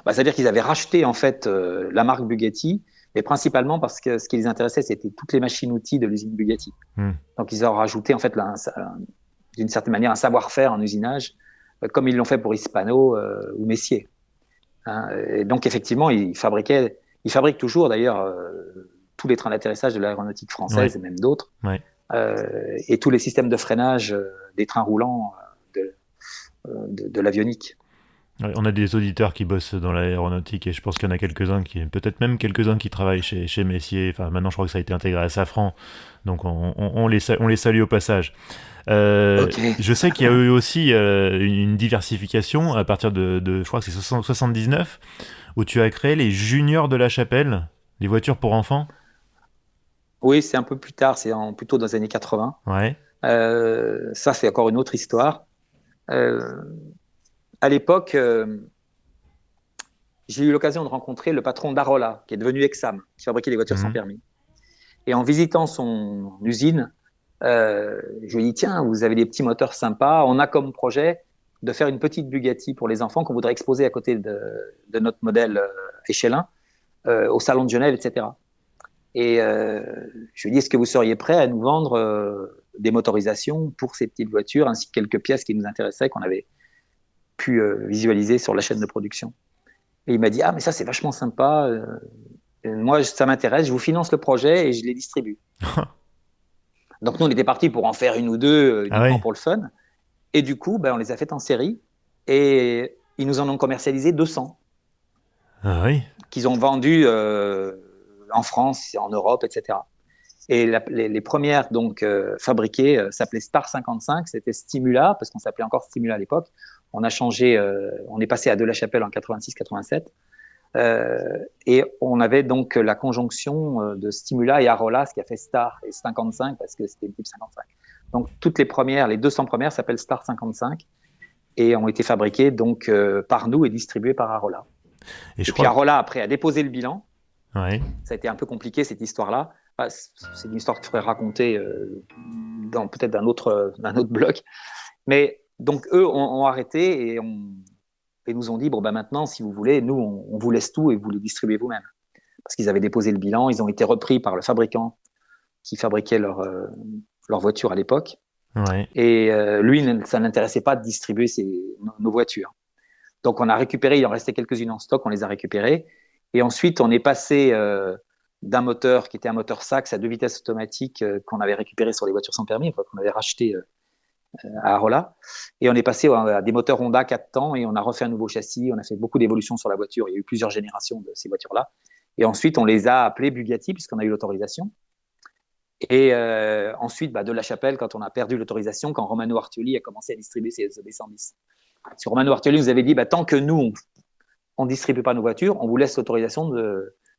Bah, c'est-à-dire qu'ils avaient racheté en fait la marque Bugatti, mais principalement parce que ce qui les intéressait, c'était toutes les machines-outils de l'usine Bugatti. Hmm. Donc ils ont rajouté en fait d'une certaine manière un savoir-faire en usinage, comme ils l'ont fait pour Hispano ou Messier. Hein. Et donc effectivement, ils fabriquent toujours d'ailleurs tous les trains d'atterrissage de l'aéronautique Ouais, française et même d'autres, ouais. et tous les systèmes de freinage des trains roulants de l'avionique. Ouais, on a des auditeurs qui bossent dans l'aéronautique et je pense qu'il y en a quelques-uns peut-être même quelques-uns qui travaillent chez Messier. Enfin, maintenant, je crois que ça a été intégré à Safran. Donc, on les salue au passage. Ok. Je sais qu'il y a eu aussi une diversification à partir je crois que c'est 79, où tu as créé les Juniors de la Chapelle, les voitures pour enfants. Oui, c'est un peu plus tard, plutôt dans les années 80. Ouais. Ça, c'est encore une autre histoire. Euh, à l'époque, j'ai eu l'occasion de rencontrer le patron d'Arola, qui est devenu Exam, qui fabriquait les voitures sans Mhm. permis. Et en visitant son usine, je lui ai dit, tiens, vous avez des petits moteurs sympas, on a comme projet de faire une petite Bugatti pour les enfants qu'on voudrait exposer à côté de notre modèle Échelin au Salon de Genève, etc. Et je lui ai dit, est-ce que vous seriez prêt à nous vendre des motorisations pour ces petites voitures, ainsi que quelques pièces qui nous intéressaient, qu'on avait pu visualiser sur la chaîne de production. Et il m'a dit, ah, mais ça, c'est vachement sympa. Moi, ça m'intéresse, je vous finance le projet et je les distribue. Donc, nous, on était partis pour en faire une ou deux Ah uniquement oui. pour le fun. Et du coup, ben, on les a faites en série et ils nous en ont commercialisé 200 Ah oui. qu'ils ont vendus en France, en Europe, etc. Et les premières donc fabriquées s'appelaient Star 55, c'était Stimula, parce qu'on s'appelait encore Stimula à l'époque. On a changé, on est passé à De La Chapelle en 86-87. Et on avait donc la conjonction de Stimula et Arola, ce qui a fait Star et 55, parce que c'était une type 55. Donc toutes les premières, les 200 premières s'appellent Star 55 et ont été fabriquées donc par nous et distribuées par Arola. Et je Et puis crois. Arola, après, a déposé le bilan. Ouais. Ça a été un peu compliqué, cette histoire-là. Enfin, c'est une histoire qu'il faudrait raconter dans peut-être d'un autre bloc. Mais donc, eux ont arrêté et nous ont dit, bon, ben maintenant, si vous voulez, nous, on vous laisse tout et vous les distribuez vous-même. Parce qu'ils avaient déposé le bilan, ils ont été repris par le fabricant qui fabriquait leur voiture à l'époque. Ouais. Et lui, ça n'intéressait pas de distribuer nos voitures. Donc, on a récupéré, il en restait quelques-unes en stock, on les a récupérées. Et ensuite, on est passé d'un moteur qui était un moteur Sachs à 2 vitesses automatiques qu'on avait récupéré sur les voitures sans permis, qu'on avait racheté à Arola. Et on est passé à des moteurs Honda 4 temps et on a refait un nouveau châssis. On a fait beaucoup d'évolutions sur la voiture. Il y a eu plusieurs générations de ces voitures-là. Et ensuite, on les a appelées Bugatti puisqu'on a eu l'autorisation. Et ensuite, De La Chapelle, quand on a perdu l'autorisation, quand Romano Artioli a commencé à distribuer ses EB110. Parce que Romano Artioli nous avait dit, tant que nous, on ne distribue pas nos voitures, on vous laisse l'autorisation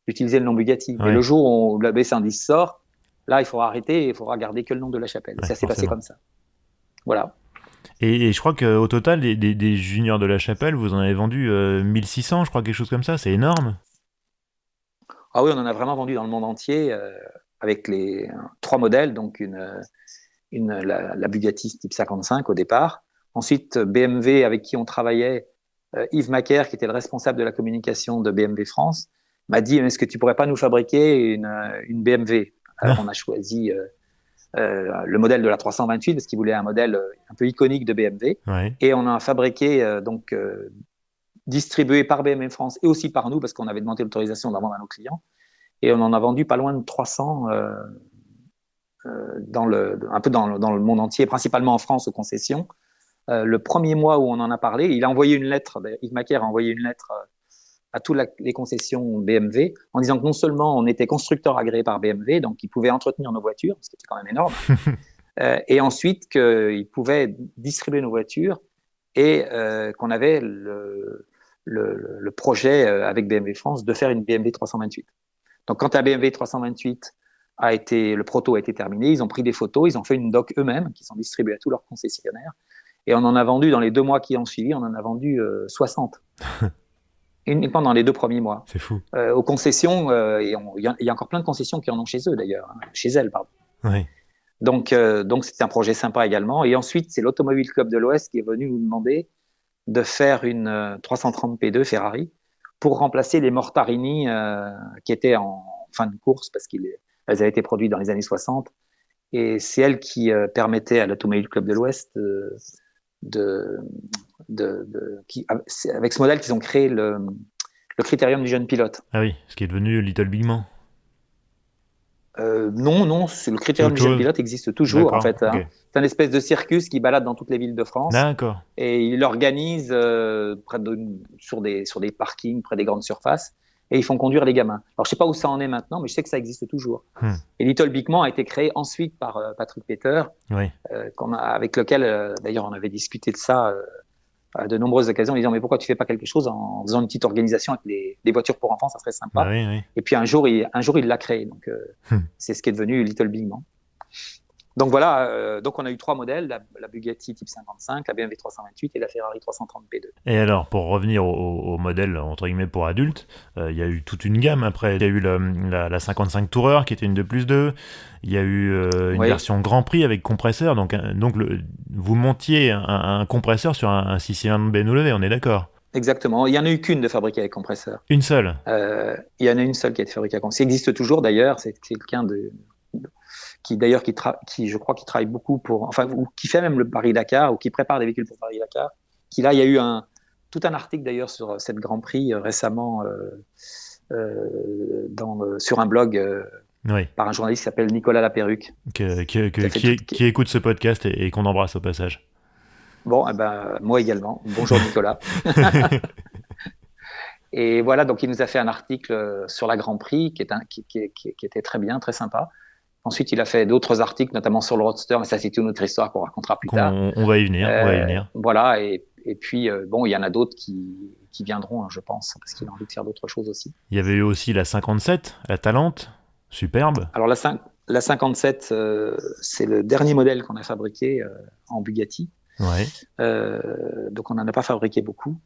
d'utiliser le nom Bugatti. Mais le Ouais. jour où la B110 sort, là, il faudra arrêter et il faudra garder que le nom de La Chapelle. Et Ouais, ça s'est passé forcément. comme ça. Voilà. Et je crois qu'au total, des Juniors de la Chapelle, vous en avez vendu 1600, je crois, quelque chose comme ça. C'est énorme. Ah oui, on en a vraiment vendu dans le monde entier avec les 3 modèles, donc la Bugatti type 55 au départ. Ensuite, BMW avec qui on travaillait, Yves Macaire, qui était le responsable de la communication de BMW France, m'a dit, est-ce que tu pourrais pas nous fabriquer une BMW? Alors on a choisi le modèle de la 328 parce qu'il voulait un modèle un peu iconique de BMW. Ouais. Et on a fabriqué, distribué par BMW France et aussi par nous parce qu'on avait demandé l'autorisation d'en vendre à nos clients. Et on en a vendu pas loin de 300 un peu dans le monde entier, principalement en France aux concessions. Le premier mois où on en a parlé, il a envoyé une lettre, Yves Macaire a envoyé une lettre à toutes les concessions BMW en disant que non seulement on était constructeur agréé par BMW, donc ils pouvaient entretenir nos voitures, ce qui était quand même énorme, et ensuite qu'ils pouvaient distribuer nos voitures et qu'on avait le projet avec BMW France de faire une BMW 328. Donc quand la BMW 328 le proto a été terminé, ils ont pris des photos, ils ont fait une doc eux-mêmes qui sont distribuées à tous leurs concessionnaires et on en a vendu dans les 2 mois qui ont suivi, on en a vendu 60. Uniquement dans les 2 premiers mois. C'est fou. Aux concessions, il y a encore plein de concessions qui en ont chez eux d'ailleurs, chez elles, pardon. Oui. Donc c'était un projet sympa également. Et ensuite, c'est l'Automobile Club de l'Ouest qui est venu nous demander de faire une 330 P2 Ferrari pour remplacer les Mortarini qui étaient en fin de course parce qu'elles avaient été produites dans les années 60. Et c'est elles qui permettaient à l'Automobile Club de l'Ouest avec ce modèle qu'ils ont créé le critérium du jeune pilote. Ah oui, ce qui est devenu Little Big Man. Non, le critérium du jeune pilote existe toujours. D'accord, en fait. okay. Hein. C'est un espèce de circus qui balade dans toutes les villes de France. D'accord. Et il l'organise sur des parkings, près des grandes surfaces. Et ils font conduire les gamins. Alors, je sais pas où ça en est maintenant, mais je sais que ça existe toujours. Et Little Big Man a été créé ensuite par Patrick Peter, oui. Avec lequel, d'ailleurs, on avait discuté de ça à de nombreuses occasions, en disant mais pourquoi tu fais pas quelque chose en faisant une petite organisation avec des voitures pour enfants, ça serait sympa. Bah oui, oui. Et puis un jour, il l'a créé. Donc, c'est ce qui est devenu Little Big Man. Donc voilà, donc on a eu 3 modèles, la Bugatti Type 55, la BMW 328 et la Ferrari 330 P2. Et alors, pour revenir au modèle, entre guillemets, pour adultes, il y a eu toute une gamme après. Il y a eu la 55 Tourer qui était une 2+2, il y a eu une version Grand Prix avec compresseur, donc vous montiez un compresseur sur un 6 cylindres BMW, on est d'accord? Exactement, il n'y en a eu qu'une de fabriquée avec compresseur. Une seule? Il y en a une seule qui a été fabriquée avec compresseur. Ça existe toujours d'ailleurs, c'est quelqu'un qui je crois qui travaille beaucoup ou qui fait même le Paris-Dakar ou qui prépare des véhicules pour Paris-Dakar. Il y a eu tout un article d'ailleurs sur cette Grand Prix récemment sur un blog par un journaliste qui s'appelle Nicolas Laperruque. Qui écoute ce podcast et qu'on embrasse au passage. Bon, moi également. Bonjour Nicolas. Et voilà, donc il nous a fait un article sur la Grand Prix qui était très bien, très sympa. Ensuite, il a fait d'autres articles, notamment sur le Roadster, mais ça, c'est une autre histoire qu'on racontera plus tard. On va y venir, Voilà, et puis, il y en a d'autres qui viendront, je pense, parce qu'il a envie de faire d'autres choses aussi. Il y avait eu aussi la 57, la Talente, superbe. Alors, la 57, c'est le dernier modèle qu'on a fabriqué en Bugatti. Ouais. Donc, on n'en a pas fabriqué beaucoup.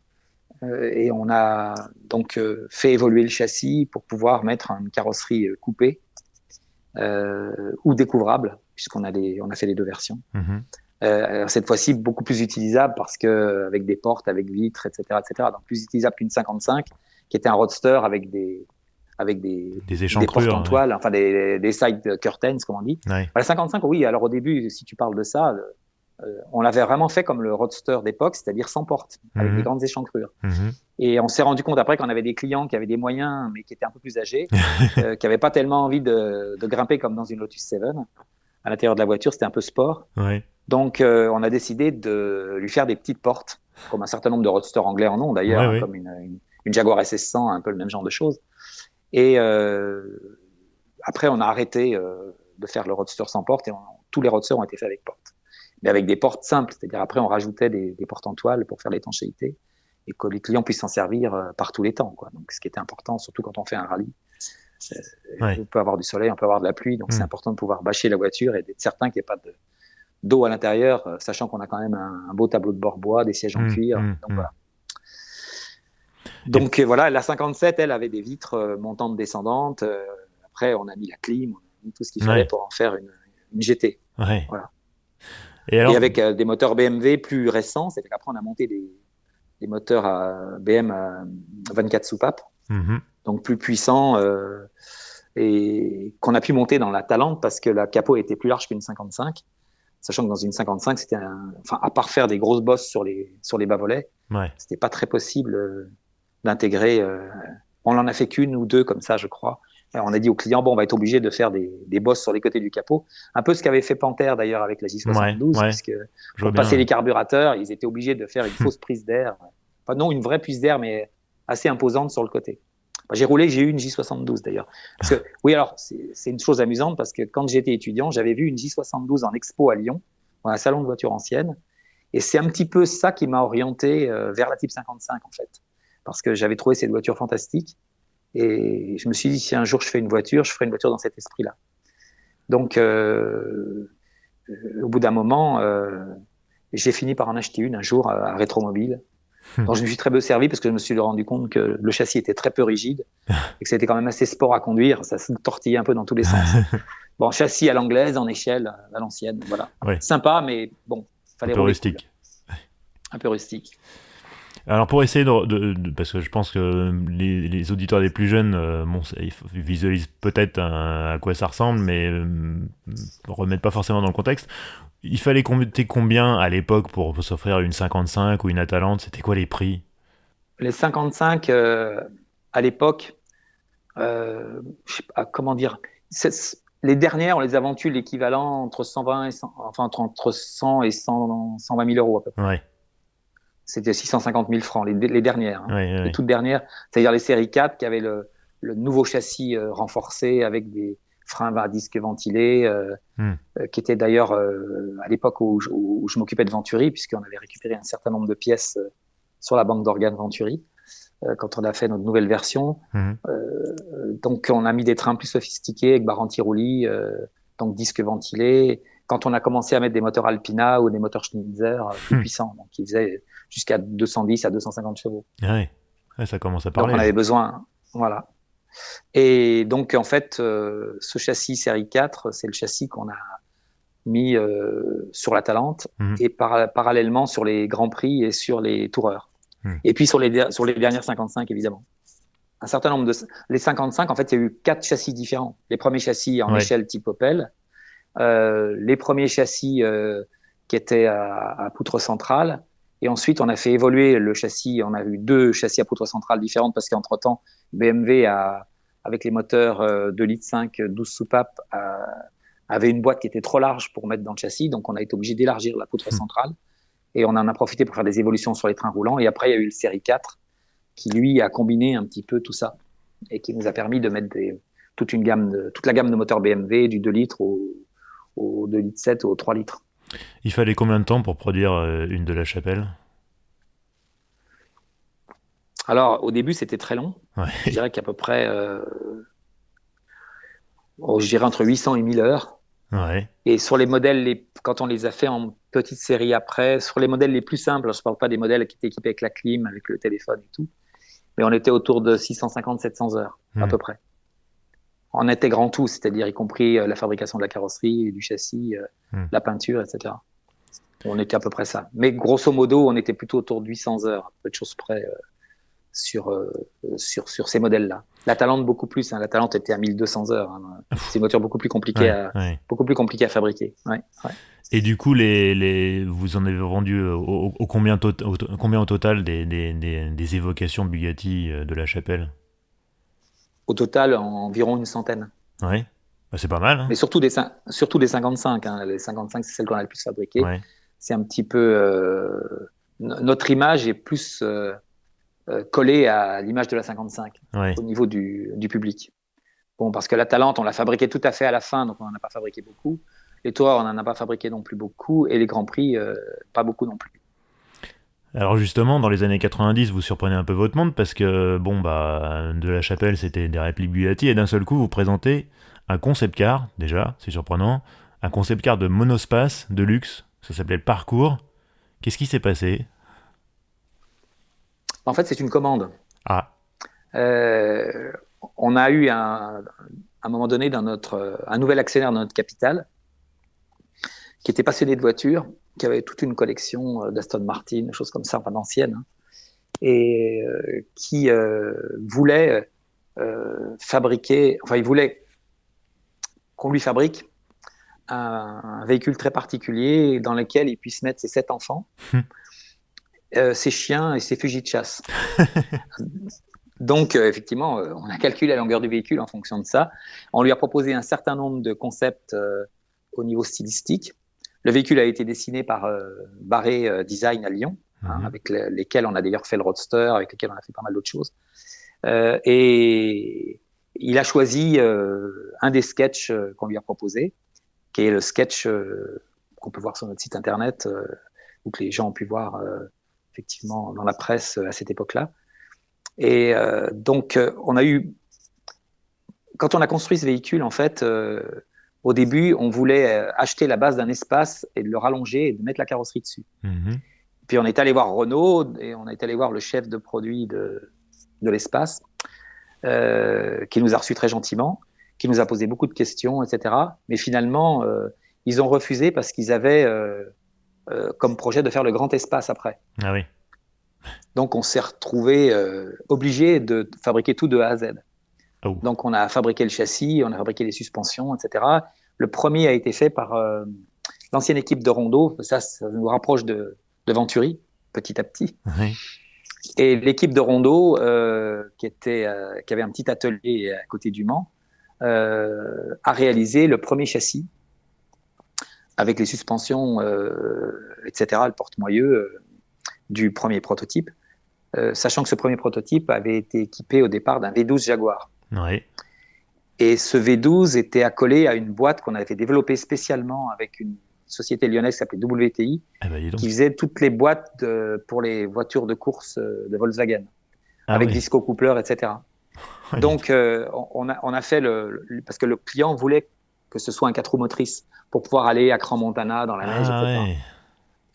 Et on a donc fait évoluer le châssis pour pouvoir mettre une carrosserie coupée. Ou découvrable, puisqu'on a fait les 2 versions. Cette fois-ci, beaucoup plus utilisable parce que avec des portes, avec vitres, etc., donc plus utilisable qu'une 55, qui était un roadster avec des portes en toile, enfin des side curtains, comme on dit. Ouais. La 55, oui. Alors au début, si tu parles de ça, on l'avait vraiment fait comme le roadster d'époque, c'est-à-dire sans porte, avec des grandes échancrures. Et on s'est rendu compte après qu'on avait des clients qui avaient des moyens, mais qui étaient un peu plus âgés, qui n'avaient pas tellement envie de grimper comme dans une Lotus 7. À l'intérieur de la voiture, c'était un peu sport. Ouais. Donc, on a décidé de lui faire des petites portes, comme un certain nombre de roadsters anglais en ont d'ailleurs, comme une Jaguar SS100, un peu le même genre de choses. Et après, on a arrêté de faire le roadster sans porte et tous les roadsters ont été faits avec porte. Mais avec des portes simples, c'est-à-dire après on rajoutait des portes en toile pour faire l'étanchéité et que les clients puissent s'en servir par tous les temps, quoi. Donc ce qui était important, surtout quand on fait un rallye, on peut avoir du soleil, on peut avoir de la pluie, donc c'est important de pouvoir bâcher la voiture et d'être certain qu'il n'y ait pas d'eau à l'intérieur, sachant qu'on a quand même un beau tableau de bord bois, des sièges en cuir, donc voilà. Donc voilà, la 57, elle avait des vitres montantes descendantes. Après, on a mis la clim, on a mis tout ce qu'il fallait pour en faire une GT. Ouais. Voilà. Et avec des moteurs BMW plus récents, c'est qu'après on a monté des moteurs à BM à 24 soupapes, donc plus puissants, et qu'on a pu monter dans la Talente parce que la capot était plus large qu'une 55, sachant que dans une 55, c'était à part faire des grosses bosses sur les bas-volets, c'était pas très possible d'intégrer. On en a fait qu'une ou 2 comme ça, je crois. Alors, on a dit aux clients, on va être obligé de faire des bosses sur les côtés du capot. Un peu ce qu'avait fait Panther d'ailleurs avec la J72, parce que pour passer les carburateurs, ils étaient obligés de faire une fausse prise d'air. Enfin, non, une vraie prise d'air, mais assez imposante sur le côté. J'ai eu une J72 d'ailleurs. Parce que, oui, alors c'est une chose amusante parce que quand j'étais étudiant, j'avais vu une J72 en expo à Lyon, dans un salon de voitures anciennes. Et c'est un petit peu ça qui m'a orienté vers la Type 55 en fait. Parce que j'avais trouvé cette voiture fantastique. Et je me suis dit, si un jour je fais une voiture, je ferai une voiture dans cet esprit-là. Donc, au bout d'un moment, j'ai fini par en acheter une un jour à Rétromobile. Donc, je me suis très peu servi parce que je me suis rendu compte que le châssis était très peu rigide et que c'était quand même assez sport à conduire. Ça se tortillait un peu dans tous les sens. Bon, châssis à l'anglaise, en échelle, à l'ancienne, voilà. Ouais. Sympa, mais bon, fallait rouler rustique. Cool. Un peu rustique. Alors pour essayer parce que je pense que les auditeurs les plus jeunes ils visualisent peut-être à quoi ça ressemble, mais remettent pas forcément dans le contexte. Il fallait compter combien à l'époque pour s'offrir une 55 ou une Atalante? C'était quoi les prix? Les 55 à l'époque, je sais pas comment dire. Les dernières, on les a vendues l'équivalent entre 120 et 100, enfin entre 100 et 120 000 euros à peu près. Ouais. C'était 650 000 francs, les dernières. Hein. Ouais. Les toutes dernières, c'est-à-dire les séries 4 qui avaient le nouveau châssis renforcé avec des freins à disque ventilés, qui était d'ailleurs à l'époque où je m'occupais de Venturi, puisqu'on avait récupéré un certain nombre de pièces sur la banque d'organes Venturi, quand on a fait notre nouvelle version. Donc on a mis des trains plus sophistiqués avec barre anti-roulis, donc disque ventilé. Quand on a commencé à mettre des moteurs Alpina ou des moteurs Schnitzer plus puissants, donc qui faisaient jusqu'à 210 à 250 chevaux. Ouais, ça commence à parler. Donc on avait besoin, voilà. Et donc en fait, ce châssis série 4, c'est le châssis qu'on a mis sur la Talente et parallèlement sur les Grands Prix et sur les Toureurs. Et puis sur les dernières 55 évidemment. Un certain nombre les 55, en fait, il y a eu 4 châssis différents. Les premiers châssis en échelle type Opel, les premiers châssis qui étaient à poutre centrale, et ensuite on a fait évoluer le châssis. On a eu 2 châssis à poutre centrale différentes parce qu'entre-temps, BMW avec les moteurs 2,5 litres 12 soupapes avait une boîte qui était trop large pour mettre dans le châssis, donc on a été obligé d'élargir la poutre centrale, et on en a profité pour faire des évolutions sur les trains roulants. Et après, il y a eu le série 4 qui lui a combiné un petit peu tout ça et qui nous a permis de mettre toute la gamme de moteurs BMW du 2 litres au 2 litres 7 au 3 litres. Il fallait combien de temps pour produire une de la Chapelle? Alors au début c'était très long. Ouais. Je dirais qu'à peu près je dirais entre 800 et 1000 heures. Ouais. Et sur les modèles, quand on les a fait en petite série après, sur les modèles les plus simples, je ne parle pas des modèles qui étaient équipés avec la clim, avec le téléphone et tout, mais on était autour de 650-700 heures, à peu près. En intégrant tout, c'est-à-dire y compris la fabrication de la carrosserie, du châssis, la peinture, etc. On était à peu près ça. Mais grosso modo, on était plutôt autour de 800 heures, peu de choses près sur ces modèles-là. La Talente, beaucoup plus. Hein. La Talente était à 1200 heures. Hein. C'est une voiture beaucoup plus compliquée beaucoup plus compliquée à fabriquer. Ouais. Et du coup, vous en avez vendu combien au total des évocations Bugatti de la Chapelle? Au total, environ une centaine. Ouais, c'est pas mal. Hein. Mais surtout des 55. Hein. Les 55, c'est celles qu'on a le plus fabriquées. Ouais. C'est un petit peu... notre image est plus collée à l'image de la 55 au niveau du public. Bon, parce que la Talente, on l'a fabriquée tout à fait à la fin, donc on n'en a pas fabriqué beaucoup. Les Tours, on n'en a pas fabriqué non plus beaucoup. Et les Grands Prix, pas beaucoup non plus. Alors justement, dans les années 90, vous surprenez un peu votre monde parce que, de la Chapelle, c'était des répliques Bugatti, et d'un seul coup, vous présentez un concept car, déjà, c'est surprenant, un concept car de monospace, de luxe, ça s'appelait le Parcours. Qu'est-ce qui s'est passé? En fait, c'est une commande. Ah. On a eu à un moment donné un nouvel actionnaire dans notre capital qui était passionné de voitures, qui avait toute une collection d'Aston Martin, des choses comme ça, enfin d'anciennes, hein, et qui voulait fabriquer, enfin il voulait qu'on lui fabrique un véhicule très particulier dans lequel il puisse mettre ses 7 enfants, ses chiens et ses fusils de chasse. Donc, effectivement, on a calculé la longueur du véhicule en fonction de ça. On lui a proposé un certain nombre de concepts au niveau stylistique. Le véhicule a été dessiné par Barré Design à Lyon. avec lesquels on a d'ailleurs fait le Roadster, avec lesquels on a fait pas mal d'autres choses. Et il a choisi un des sketchs qu'on lui a proposé, qui est le sketch qu'on peut voir sur notre site internet, ou que les gens ont pu voir effectivement dans la presse à cette époque-là. Et donc, quand on a construit ce véhicule, en fait, au début, on voulait acheter la base d'un espace et de le rallonger et de mettre la carrosserie dessus. Puis on est allé voir Renault et on est allé voir le chef de produit de l'espace, qui nous a reçus très gentiment, qui nous a posé beaucoup de questions, etc. Mais finalement, ils ont refusé parce qu'ils avaient comme projet de faire le grand espace après. Ah oui. Donc on s'est retrouvé obligé de fabriquer tout de A à Z. Oh. Donc on a fabriqué le châssis, on a fabriqué les suspensions, etc. Le premier a été fait par l'ancienne équipe de Rondeau. Ça nous rapproche de Venturi, petit à petit. Oui. Et l'équipe de Rondeau, qui avait un petit atelier à côté du Mans, a réalisé le premier châssis avec les suspensions, etc., le porte-moyeu du premier prototype, sachant que ce premier prototype avait été équipé au départ d'un V12 Jaguar. Oui. Et ce V12 était accolé à une boîte qu'on avait développée spécialement avec une société lyonnaise qui s'appelait WTI, qui faisait toutes les boîtes pour les voitures de course de Volkswagen, avec disco coupler, etc. Oui. Donc, on a fait parce que le client voulait que ce soit un 4 roues motrices pour pouvoir aller à Crans-Montana dans la neige, etc. Oui.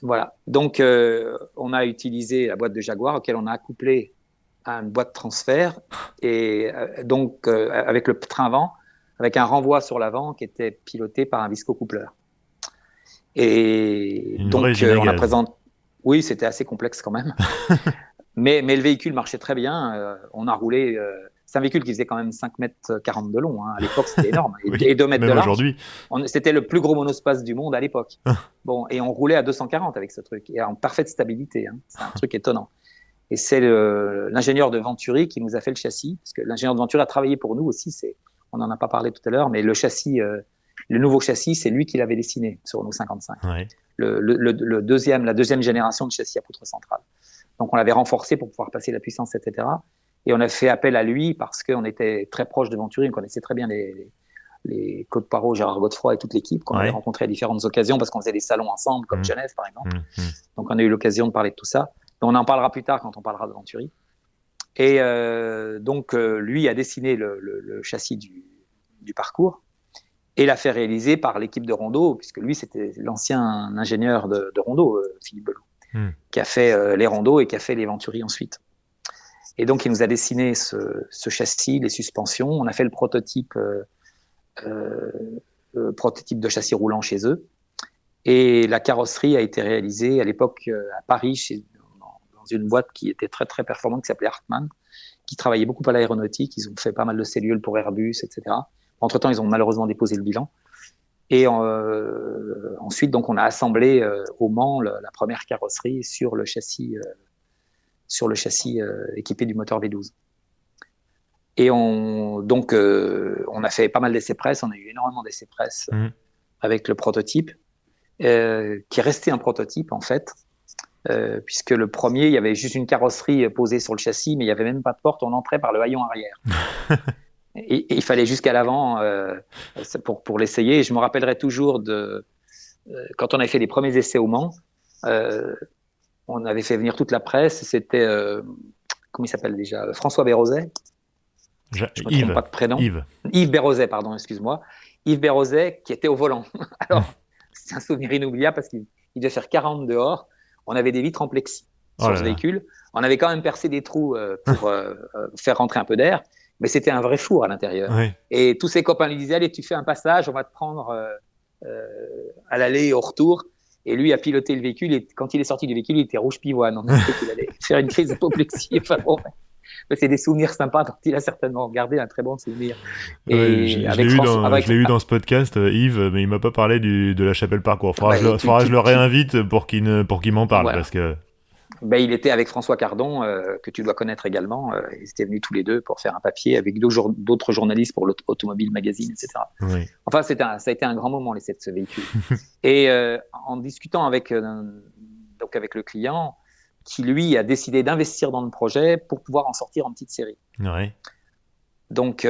Voilà. Donc, on a utilisé la boîte de Jaguar auquel on a accouplé à une boîte transfert et donc avec le train-vent, avec un renvoi sur l'avant qui était piloté par un visco coupler. Et donc, on a présenté. Oui, c'était assez complexe quand même. mais le véhicule marchait très bien. On a roulé. C'est un véhicule qui faisait quand même 5,40 m de long. Hein. À l'époque, c'était énorme. Oui, et 2 mètres de large. Aujourd'hui. C'était le plus gros monospace du monde à l'époque. Bon, et on roulait à 240 avec ce truc. Et en parfaite stabilité. Hein. C'est un truc étonnant. Et c'est l'ingénieur de Venturi qui nous a fait le châssis. Parce que l'ingénieur de Venturi a travaillé pour nous aussi. On n'en a pas parlé tout à l'heure, mais le châssis. Le nouveau châssis, c'est lui qui l'avait dessiné sur nos 55. Ouais. La deuxième génération de châssis à poutre centrale. Donc, on l'avait renforcé pour pouvoir passer la puissance, etc. Et on a fait appel à lui parce qu'on était très proche de Venturi. On connaissait très bien les Claude Parrot, Gérard Godefroy et toute l'équipe qu'on avait rencontré à différentes occasions parce qu'on faisait des salons ensemble, comme Genève, par exemple. Donc, on a eu l'occasion de parler de tout ça. Mais on en parlera plus tard quand on parlera de Venturi. Et donc, lui a dessiné le châssis du parcours. Et l'a fait réaliser par l'équipe de Rondeau, puisque lui, c'était l'ancien ingénieur de Rondeau, Philippe Belou, qui a fait les Rondeau et qui a fait les Venturi ensuite. Et donc, il nous a dessiné ce châssis, les suspensions. On a fait le prototype de châssis roulant chez eux. Et la carrosserie a été réalisée à l'époque à Paris, dans une boîte qui était très, très performante, qui s'appelait Hartmann, qui travaillait beaucoup à l'aéronautique. Ils ont fait pas mal de cellules pour Airbus, etc. Entre-temps, ils ont malheureusement déposé le bilan. Et ensuite, donc, on a assemblé au Mans la première carrosserie sur le châssis équipé du moteur V12. Et on a fait pas mal d'essais presse. On a eu énormément d'essais presse avec le prototype, qui est resté un prototype, en fait, puisque le premier, il y avait juste une carrosserie posée sur le châssis, mais il n'y avait même pas de porte. On entrait par le haillon arrière. Et il fallait jusqu'à l'avant pour l'essayer. Et je me rappellerai toujours quand on avait fait les premiers essais au Mans, on avait fait venir toute la presse. C'était, comment il s'appelle déjà, François Bérozet. Je ne me trompe pas de prénom. Yves Bérozet, pardon, excuse-moi. Yves Bérozet qui était au volant. Alors, c'est un souvenir inoubliable parce qu'il devait faire 40 dehors. On avait des vitres en plexi sur ce véhicule. On avait quand même percé des trous pour faire rentrer un peu d'air. Mais c'était un vrai four à l'intérieur. Oui. Et tous ses copains lui disaient, allez, tu fais un passage, on va te prendre à l'aller et au retour. Et lui a piloté le véhicule. Et quand il est sorti du véhicule, il était rouge pivoine. On a dit qu'il allait faire une crise d'apoplexie. Enfin, bon, c'est des souvenirs sympas dont il a certainement gardé un très bon souvenir. Et je l'ai eu dans ce podcast, Yves, mais il m'a pas parlé de la Chapelle Parcours. Faudra que je le réinvite pour qu'il m'en parle. Voilà. Parce que... il était avec François Cardon, que tu dois connaître également. Ils étaient venus tous les deux pour faire un papier avec d'autres journalistes pour l'Automobile Magazine, etc. Oui. Enfin, ça a été un grand moment, l'essai de ce véhicule. Et en discutant avec le client, qui lui a décidé d'investir dans le projet pour pouvoir en sortir en petite série. Ouais. Donc,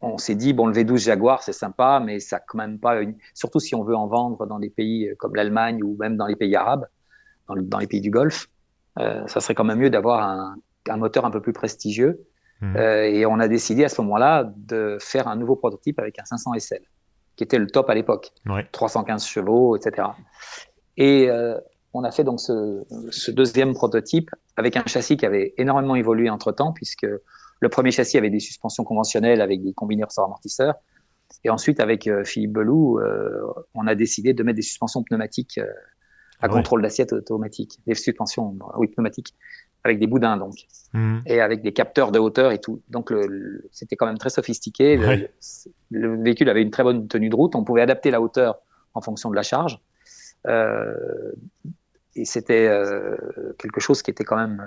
on s'est dit, bon, le V12 Jaguar, c'est sympa, mais ça quand même pas surtout si on veut en vendre dans des pays comme l'Allemagne ou même dans les pays arabes, dans les pays du Golfe, ça serait quand même mieux d'avoir un moteur un peu plus prestigieux. Et on a décidé à ce moment-là de faire un nouveau prototype avec un 500 SL, qui était le top à l'époque. Ouais. 315 chevaux, etc. Et on a fait donc ce deuxième prototype avec un châssis qui avait énormément évolué entre-temps, puisque le premier châssis avait des suspensions conventionnelles avec des combinés ressorts-amortisseurs. Et ensuite, avec Philippe Beloux, on a décidé de mettre des suspensions pneumatiques à contrôle d'assiette automatique. Des suspensions pneumatiques avec des boudins, donc. Et avec des capteurs de hauteur et tout. Donc, c'était quand même très sophistiqué. Ouais. Le véhicule avait une très bonne tenue de route. On pouvait adapter la hauteur en fonction de la charge. Et c'était quelque chose qui était quand même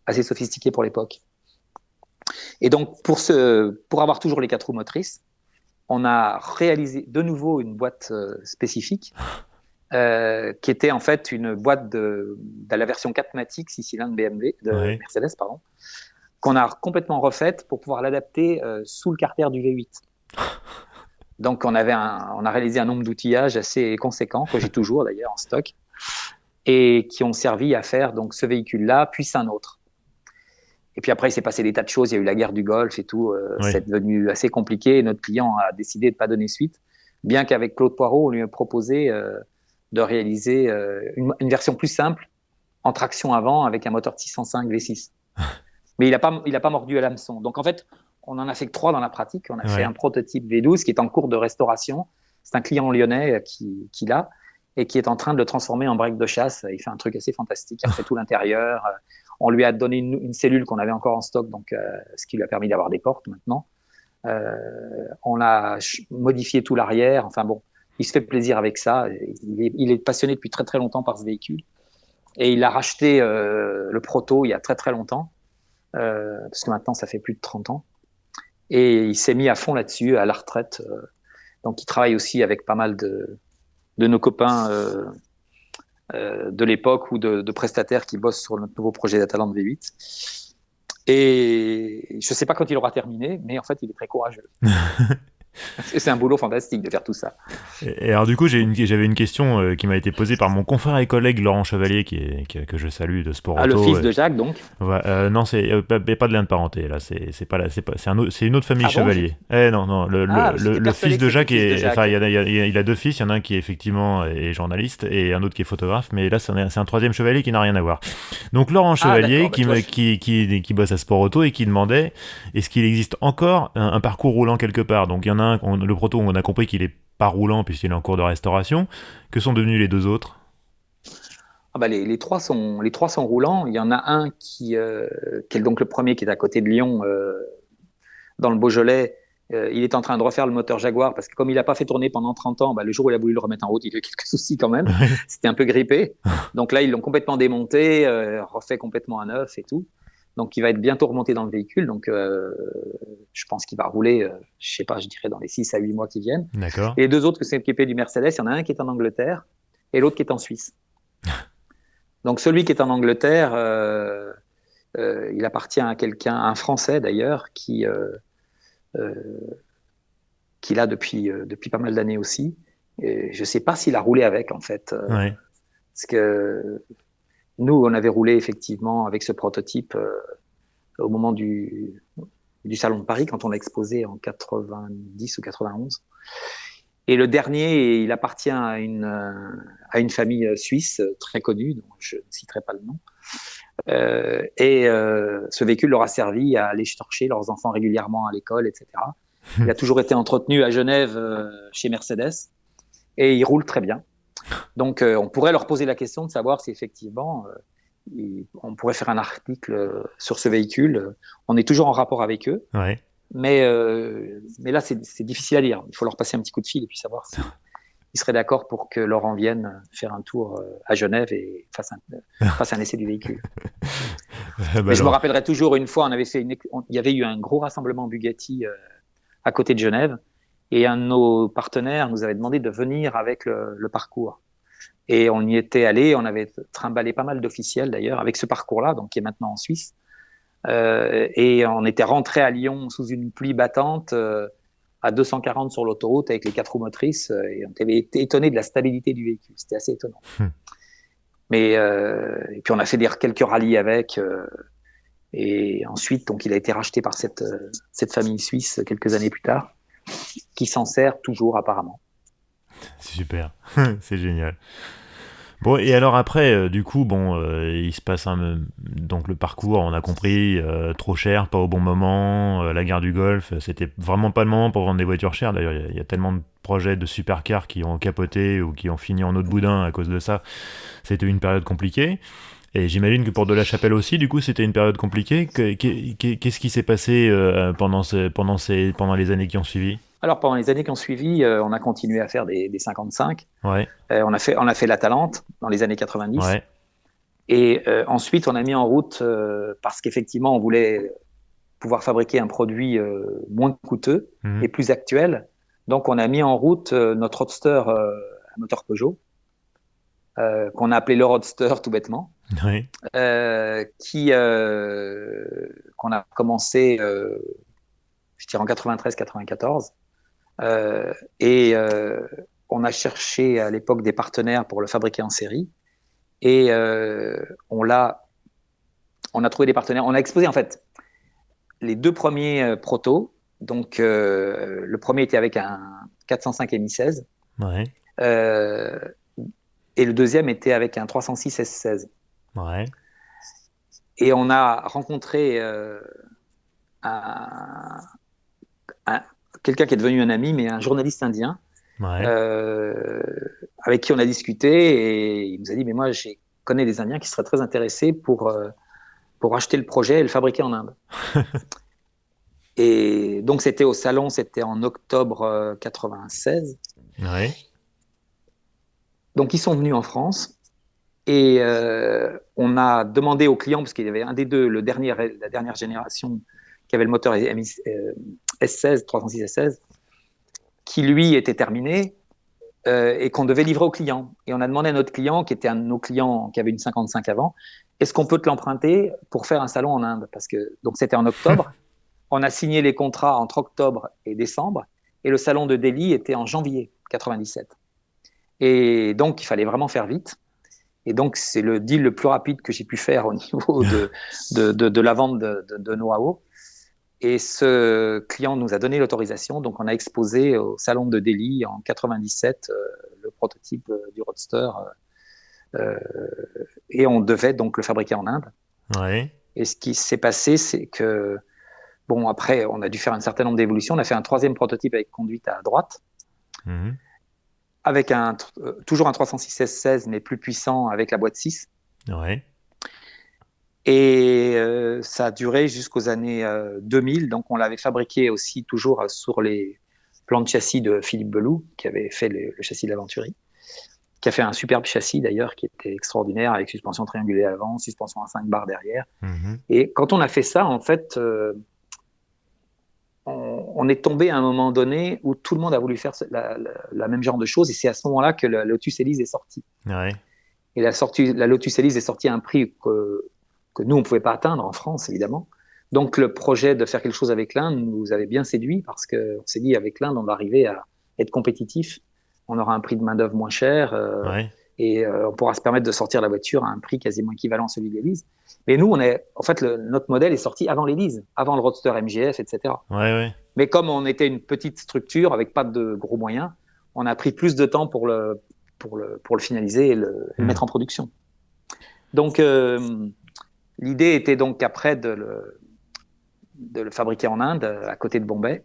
assez sophistiqué pour l'époque. Et donc, pour avoir toujours les 4 roues motrices, on a réalisé de nouveau une boîte spécifique qui était en fait une boîte de la version 4MATIC 6 cylindres Mercedes, pardon, qu'on a complètement refaite pour pouvoir l'adapter sous le carter du V8. Donc, on a réalisé un nombre d'outillages assez conséquent, que j'ai toujours d'ailleurs en stock, et qui ont servi à faire donc ce véhicule-là, puis un autre. Et puis après, il s'est passé des tas de choses. Il y a eu la guerre du Golfe et tout. C'est devenu assez compliqué. Notre client a décidé de ne pas donner suite, bien qu'avec Claude Poirot, on lui a proposé de réaliser une version plus simple, en traction avant, avec un moteur de 605 V6. Mais il a pas mordu à l'hameçon. Donc en fait, on en a fait que 3 dans la pratique. On a fait un prototype V12 qui est en cours de restauration. C'est un client lyonnais qui l'a et qui est en train de le transformer en break de chasse. Il fait un truc assez fantastique. Il a fait tout l'intérieur. On lui a donné une cellule qu'on avait encore en stock, donc ce qui lui a permis d'avoir des portes maintenant. On a modifié tout l'arrière. Enfin bon, il se fait plaisir avec ça. Il est passionné depuis très très longtemps par ce véhicule. Et il a racheté le proto il y a très très longtemps, parce que maintenant ça fait plus de 30 ans. Et il s'est mis à fond là-dessus, à la retraite. Donc il travaille aussi avec pas mal de nos copains de l'époque ou de prestataires qui bossent sur notre nouveau projet d'Atalante V8. Et je ne sais pas quand il aura terminé, mais en fait, il est très courageux. C'est un boulot fantastique de faire tout ça. Et alors du coup, j'avais une question qui m'a été posée par mon confrère et collègue Laurent Chevalier, que je salue, de Sport Auto. Le fils de Jacques, donc. Non, c'est pas de lien de parenté là. C'est une autre famille Chevalier. Non, le fils de Jacques enfin, il a 2 fils. Il y en a un qui effectivement est journaliste et un autre qui est photographe. Mais là, c'est un 3e Chevalier qui n'a rien à voir. Donc Laurent Chevalier qui bosse à Sport Auto et qui demandait est-ce qu'il existe encore un parcours roulant quelque part. Donc il y en a un, le proto, on a compris qu'il est pas roulant puisqu'il est en cours de restauration. Que sont devenus les 2 autres ? Les trois sont roulants. Il y en a un qui est donc le premier, qui est à côté de Lyon, dans le Beaujolais. Il est en train de refaire le moteur Jaguar parce que comme il n'a pas fait tourner pendant 30 ans, le jour où il a voulu le remettre en route, il a eu quelques soucis quand même. C'était un peu grippé. Donc là, ils l'ont complètement démonté, refait complètement à neuf et tout. Donc il va être bientôt remonté dans le véhicule. Donc je pense qu'il va rouler, je sais pas, je dirais dans les 6 à 8 mois qui viennent. D'accord. Et les 2 autres qui sont équipés du Mercedes, il y en a un qui est en Angleterre et l'autre qui est en Suisse. Donc celui qui est en Angleterre, il appartient à un Français d'ailleurs, qui l'a depuis pas mal d'années aussi. Et je ne sais pas s'il a roulé avec, en fait. Parce que nous, on avait roulé effectivement avec ce prototype au moment du Salon de Paris, quand on l'a exposé en 90 ou 91. Et le dernier, il appartient à une famille suisse très connue, dont je ne citerai pas le nom. Ce véhicule leur a servi à aller chercher leurs enfants régulièrement à l'école, etc. Il a toujours été entretenu à Genève chez Mercedes et il roule très bien. Donc, on pourrait leur poser la question de savoir si effectivement, on pourrait faire un article sur ce véhicule. On est toujours en rapport avec eux. Ouais. Mais là, c'est difficile à dire. Il faut leur passer un petit coup de fil et puis savoir s'ils seraient d'accord pour que Laurent vienne faire un tour à Genève et fasse un essai du véhicule. Mais je me rappellerai toujours une fois, il y avait eu un gros rassemblement Bugatti à côté de Genève et un de nos partenaires nous avait demandé de venir avec le parcours. Et on y était allé, on avait trimballé pas mal d'officiels d'ailleurs, avec ce parcours-là, donc qui est maintenant en Suisse. Et on était rentré à Lyon sous une pluie battante, à 240 sur l'autoroute avec les 4 roues motrices, et on était étonné de la stabilité du véhicule. C'était assez étonnant. Mais et puis on a fait quelques rallyes avec. Et ensuite, donc, il a été racheté par cette famille suisse quelques années plus tard, qui s'en sert toujours apparemment. Super, c'est génial. Bon, et alors après, du coup, il se passe donc le parcours, on a compris, trop cher, pas au bon moment, la guerre du Golfe, c'était vraiment pas le moment pour vendre des voitures chères. D'ailleurs, il y a tellement de projets de supercars qui ont capoté ou qui ont fini en eau de boudin à cause de ça. C'était une période compliquée. Et j'imagine que pour De La Chapelle aussi, du coup, c'était une période compliquée. Qu'est-ce qui s'est passé pendant les années qui ont suivi? Alors, pendant les années qui ont suivi, on a continué à faire des 55. Ouais, On a fait l'Atalante dans les années 90. ouais. Et ensuite, on a mis en route, parce qu'effectivement, on voulait pouvoir fabriquer un produit moins coûteux et plus actuel. Donc, on a mis en route notre Roadster à moteur Peugeot, qu'on a appelé le Roadster tout bêtement, Ouais. qu'on a commencé, je dirais en 93-94. Et on a cherché à l'époque des partenaires pour le fabriquer en série. Et on a trouvé des partenaires. On a exposé en fait les 2 premiers protos. Donc le premier était avec un 405 MI16. Ouais. Et le deuxième était avec un 306 S16. Ouais. Et on a rencontré quelqu'un qui est devenu un ami, mais un journaliste indien, Ouais. avec qui on a discuté, et il nous a dit, mais moi, je connais des Indiens qui seraient très intéressés pour acheter le projet et le fabriquer en Inde. Et donc, c'était au salon, c'était en octobre 96. Ouais. Donc, ils sont venus en France, et on a demandé aux clients, parce qu'il y avait un des deux, la dernière génération, qui avait le moteur S16, 306 S16, qui lui était terminé, et qu'on devait livrer au client. Et on a demandé à notre client, qui était un de nos clients qui avait une 55 avant, est-ce qu'on peut te l'emprunter pour faire un salon en Inde? Parce que donc c'était en octobre. On a signé les contrats entre octobre et décembre, et le salon de Delhi était en janvier 97. Et donc il fallait vraiment faire vite. Et donc c'est le deal le plus rapide que j'ai pu faire au niveau de la vente de know-how. Et ce client nous a donné l'autorisation, donc on a exposé au salon de Delhi en 97 le prototype du Roadster, et on devait donc le fabriquer en Inde. Ouais. Et ce qui s'est passé, c'est que, bon, après, on a dû faire un certain nombre d'évolutions. On a fait un 3e prototype avec conduite à droite, avec toujours un 306 S16, mais plus puissant avec la boîte 6. Ouais. Et ça a duré jusqu'aux années 2000. Donc, on l'avait fabriqué aussi toujours sur les plans de châssis de Philippe Beloux, qui avait fait le châssis de l'Aventurie, qui a fait un superbe châssis d'ailleurs, qui était extraordinaire, avec suspension triangulaire avant, suspension à 5 barres derrière. Et quand on a fait ça, en fait, on est tombé à un moment donné où tout le monde a voulu faire la même genre de choses. Et c'est à ce moment-là que la Lotus Elise est sortie. Ouais. Et la Lotus Elise est sortie à un prix que nous, on ne pouvait pas atteindre en France, évidemment. Donc, le projet de faire quelque chose avec l'Inde nous avait bien séduit, parce qu'on s'est dit, avec l'Inde, on va arriver à être compétitif. On aura un prix de main-d'œuvre moins cher, Ouais. et on pourra se permettre de sortir la voiture à un prix quasiment équivalent à celui de l'Elise. Mais nous, en fait, notre modèle est sorti avant l'Elise, avant le Roadster MGF, etc. Ouais. Ouais. Mais comme on était une petite structure avec pas de gros moyens, on a pris plus de temps pour le finaliser et le mettre en production. Donc, l'idée était donc après de le fabriquer en Inde, à côté de Bombay,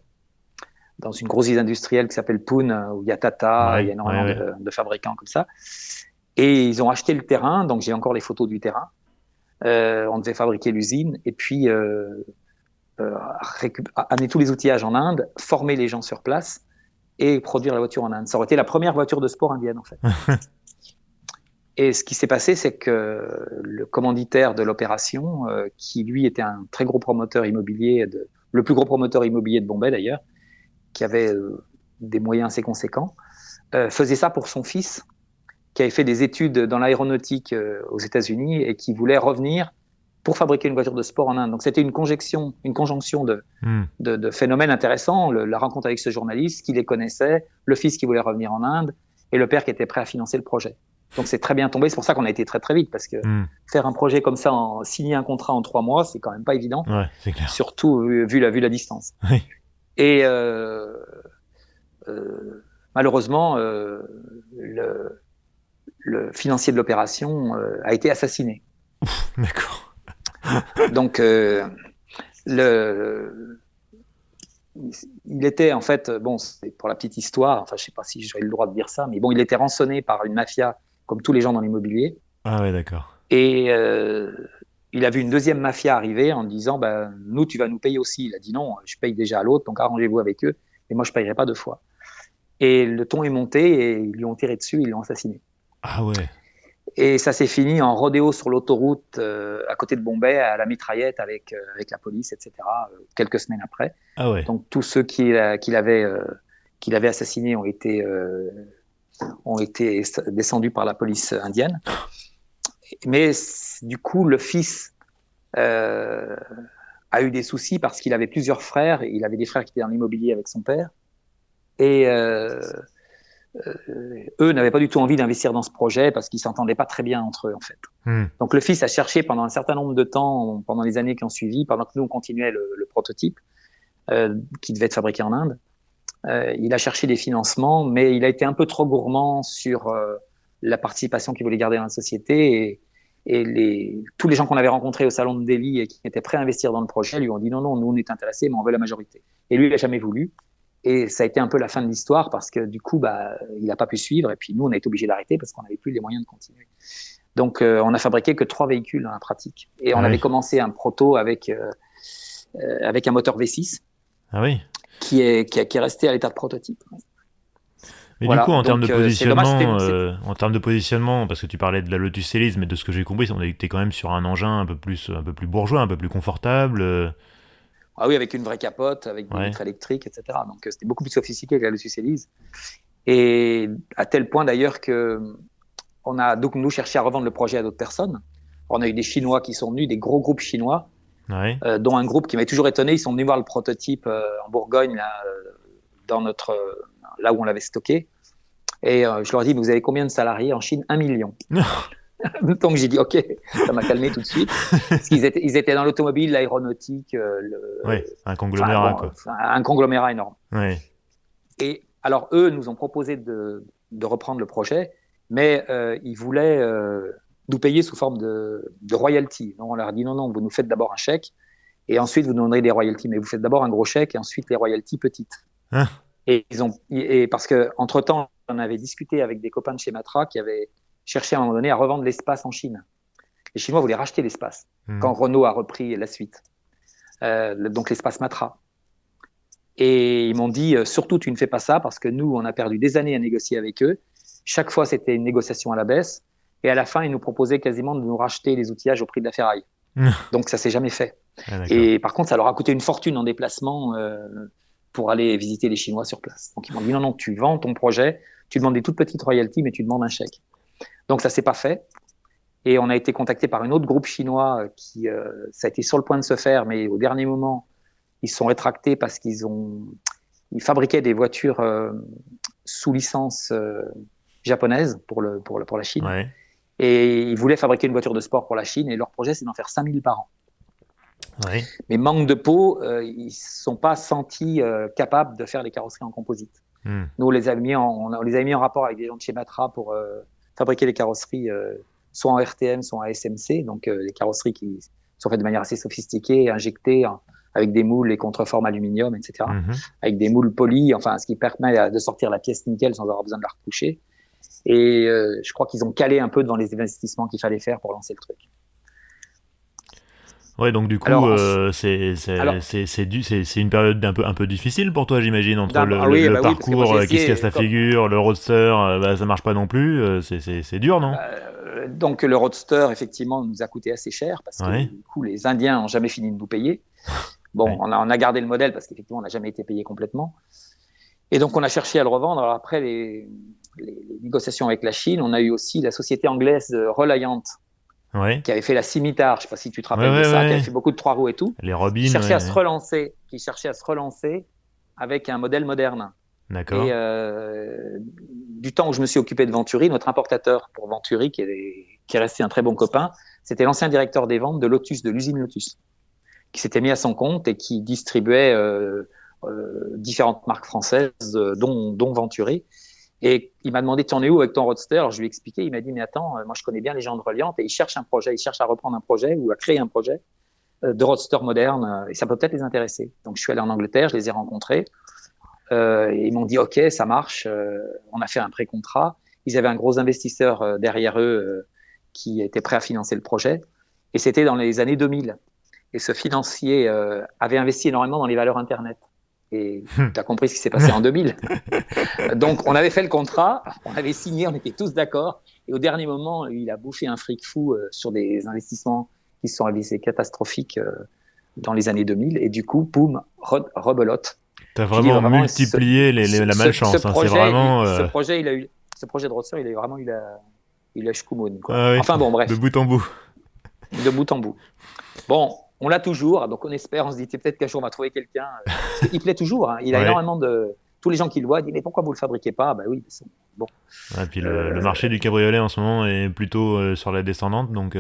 dans une grosse usine industrielle qui s'appelle Pune, où il y a Tata, il y a énormément de fabricants comme ça. Et ils ont acheté le terrain, donc j'ai encore les photos du terrain. On devait fabriquer l'usine, et puis amener tous les outillages en Inde, former les gens sur place et produire la voiture en Inde. Ça aurait été la première voiture de sport indienne, en fait. Et ce qui s'est passé, c'est que le commanditaire de l'opération, qui lui était un très gros promoteur immobilier, le plus gros promoteur immobilier de Bombay d'ailleurs, qui avait des moyens assez conséquents, faisait ça pour son fils, qui qui avait fait des études dans l'aéronautique aux États-Unis et qui voulait revenir pour fabriquer une voiture de sport en Inde. Donc c'était une conjonction de phénomènes intéressants, la rencontre avec ce journaliste qui les connaissait, le fils qui voulait revenir en Inde et le père qui était prêt à financer le projet. Donc c'est très bien tombé, c'est pour ça qu'on a été très très vite, parce que faire un projet comme ça, signer un contrat en 3 mois, c'est quand même pas évident, Ouais, c'est clair. surtout vu la distance. Oui. Et malheureusement, le financier de l'opération a été assassiné. D'accord. Donc, il était en fait, bon, c'est pour la petite histoire, enfin, je sais pas si j'aurais le droit de dire ça, mais bon, il était rançonné par une mafia, comme tous les gens dans l'immobilier. Ah ouais, d'accord. Et il a vu une deuxième mafia arriver en disant, ben, nous, tu vas nous payer aussi. Il a dit non, je paye déjà à l'autre, donc arrangez-vous avec eux, et moi, je payerai pas 2 fois. Et le ton est monté, et ils lui ont tiré dessus, ils l'ont assassiné. Ah ouais. Et ça s'est fini en rodéo sur l'autoroute à côté de Bombay, à la mitraillette avec la police, etc., quelques semaines après. Ah ouais. Donc tous ceux qui l'avaient assassiné ont été descendus par la police indienne. Mais du coup, le fils a eu des soucis parce qu'il avait plusieurs frères. Il avait des frères qui étaient dans l'immobilier avec son père. Et eux n'avaient pas du tout envie d'investir dans ce projet parce qu'ils s'entendaient pas très bien entre eux, en fait. Donc le fils a cherché pendant un certain nombre de temps, pendant les années qui ont suivi, pendant que nous on continuait le prototype qui devait être fabriqué en Inde. Il a cherché des financements, mais il a été un peu trop gourmand sur la participation qu'il voulait garder dans la société. Et tous les gens qu'on avait rencontrés au salon de Delhi et qui étaient prêts à investir dans le projet lui ont dit non, nous on est intéressés, mais on veut la majorité. Et lui, il n'a jamais voulu. Et ça a été un peu la fin de l'histoire parce que du coup, il n'a pas pu suivre. Et puis nous, on a été obligés d'arrêter parce qu'on n'avait plus les moyens de continuer. Donc, on a fabriqué que 3 véhicules dans la pratique. Et on avait commencé un proto avec un moteur V6 qui est resté à l'état de prototype. Mais voilà. Du coup, en termes de positionnement, parce que tu parlais de la Lotus Elise, mais de ce que j'ai compris, on était quand même sur un engin un peu plus bourgeois, un peu plus confortable. Ah oui, avec une vraie capote, avec des vitres électriques, etc. Donc, c'était beaucoup plus sophistiqué que la Lotus Elise. Et à tel point d'ailleurs que on a donc nous cherché à revendre le projet à d'autres personnes. On a eu des Chinois qui sont venus, des gros groupes chinois, dont un groupe qui m'avait toujours étonné. Ils sont venus voir le prototype en Bourgogne, là où on l'avait stocké. Et je leur ai dit, vous avez combien de salariés en Chine? 1 million. Donc j'ai dit ok, ça m'a calmé tout de suite. Parce qu'ils étaient dans l'automobile, l'aéronautique, un conglomérat un conglomérat énorme. Ouais. Et alors eux nous ont proposé de reprendre le projet, mais ils voulaient nous payer sous forme de royalties. Donc on leur a dit non, vous nous faites d'abord un chèque et ensuite vous nous donnerez des royalties, mais vous faites d'abord un gros chèque et ensuite les royalties petites. Et parce que entre temps on avait discuté avec des copains de chez Matra qui avaient cherché à un moment donné à revendre l'espace en Chine. Les Chinois voulaient racheter l'espace quand Renault a repris la suite, donc l'espace Matra. Et ils m'ont dit surtout tu ne fais pas ça parce que nous on a perdu des années à négocier avec eux. Chaque fois c'était une négociation à la baisse et à la fin ils nous proposaient quasiment de nous racheter les outillages au prix de la ferraille. Donc ça s'est jamais fait. Et par contre ça leur a coûté une fortune en déplacement pour aller visiter les Chinois sur place. Donc ils m'ont dit non, tu vends ton projet, tu demandes des toutes petites royalties mais tu demandes un chèque. Donc ça s'est pas fait. Et on a été contacté par un autre groupe chinois qui, ça a été sur le point de se faire, mais au dernier moment, ils se sont rétractés parce qu'ils fabriquaient des voitures sous licence japonaise pour la Chine. Ouais. Et ils voulaient fabriquer une voiture de sport pour la Chine et leur projet, c'est d'en faire 5000 par an. Ouais. Mais manque de peau, ils ne sont pas sentis capables de faire les carrosseries en composite. Nous, on les a mis en rapport avec des gens de chez Matra pour fabriquer les carrosseries soit en RTM, soit en SMC, donc les carrosseries qui sont faites de manière assez sophistiquée, injectées avec des moules et contreformes aluminium, etc., avec des moules polis, enfin, ce qui permet de sortir la pièce nickel sans avoir besoin de la retoucher. Et je crois qu'ils ont calé un peu devant les investissements qu'il fallait faire pour lancer le truc. Ouais, donc du coup, c'est une période un peu difficile pour toi, j'imagine, entre le parcours qui se casse la figure, le roadster, ça marche pas non plus, c'est dur, non? Donc le roadster, effectivement, nous a coûté assez cher parce que du coup, les Indiens n'ont jamais fini de nous payer. Bon, on a gardé le modèle parce qu'effectivement, on n'a jamais été payé complètement. Et donc, on a cherché à le revendre. Alors après les négociations avec la Chine, on a eu aussi la société anglaise Reliant, qui avait fait la Scimitar, je ne sais pas si tu te rappelles de ça, qui avait fait beaucoup de 3 roues et tout. Les Robins, qui cherchait à se relancer avec un modèle moderne. D'accord. Et du temps où je me suis occupé de Venturi, notre importateur pour Venturi, qui est resté un très bon copain, c'était l'ancien directeur des ventes de Lotus, de l'usine Lotus, qui s'était mis à son compte et qui distribuait différentes marques françaises, dont Venturi. Et il m'a demandé, tu en es où avec ton Roadster? Alors, je lui ai expliqué, il m'a dit, mais attends, moi je connais bien les gens de Reliant et ils cherchent à reprendre un projet ou à créer un projet de Roadster moderne et ça peut peut-être les intéresser. Donc, je suis allé en Angleterre, je les ai rencontrés et ils m'ont dit, OK, ça marche, on a fait un pré-contrat. Ils avaient un gros investisseur derrière eux qui était prêt à financer le projet et c'était dans les années 2000. Et ce financier avait investi énormément dans les valeurs Internet. Et tu as compris ce qui s'est passé en 2000. Donc, on avait fait le contrat, on avait signé, on était tous d'accord. Et au dernier moment, il a bouffé un fric fou sur des investissements qui se sont réalisés catastrophiques dans les années 2000. Et du coup, boum, rebelote. Tu as vraiment multiplié la malchance. Ce projet, c'est vraiment, ce projet de Roadster, il a vraiment eu la chkoumoune, quoi. Ah oui, enfin bon, bref. De bout en bout. De bout en bout. Bon, on l'a toujours, donc on espère, on se dit peut-être qu'un jour on va trouver quelqu'un. Il plaît toujours, hein. Il a énormément de. Tous les gens qui le voient disent mais pourquoi vous le fabriquez pas? Bah oui, c'est bon. Et puis le marché du cabriolet en ce moment est plutôt sur la descendante, donc.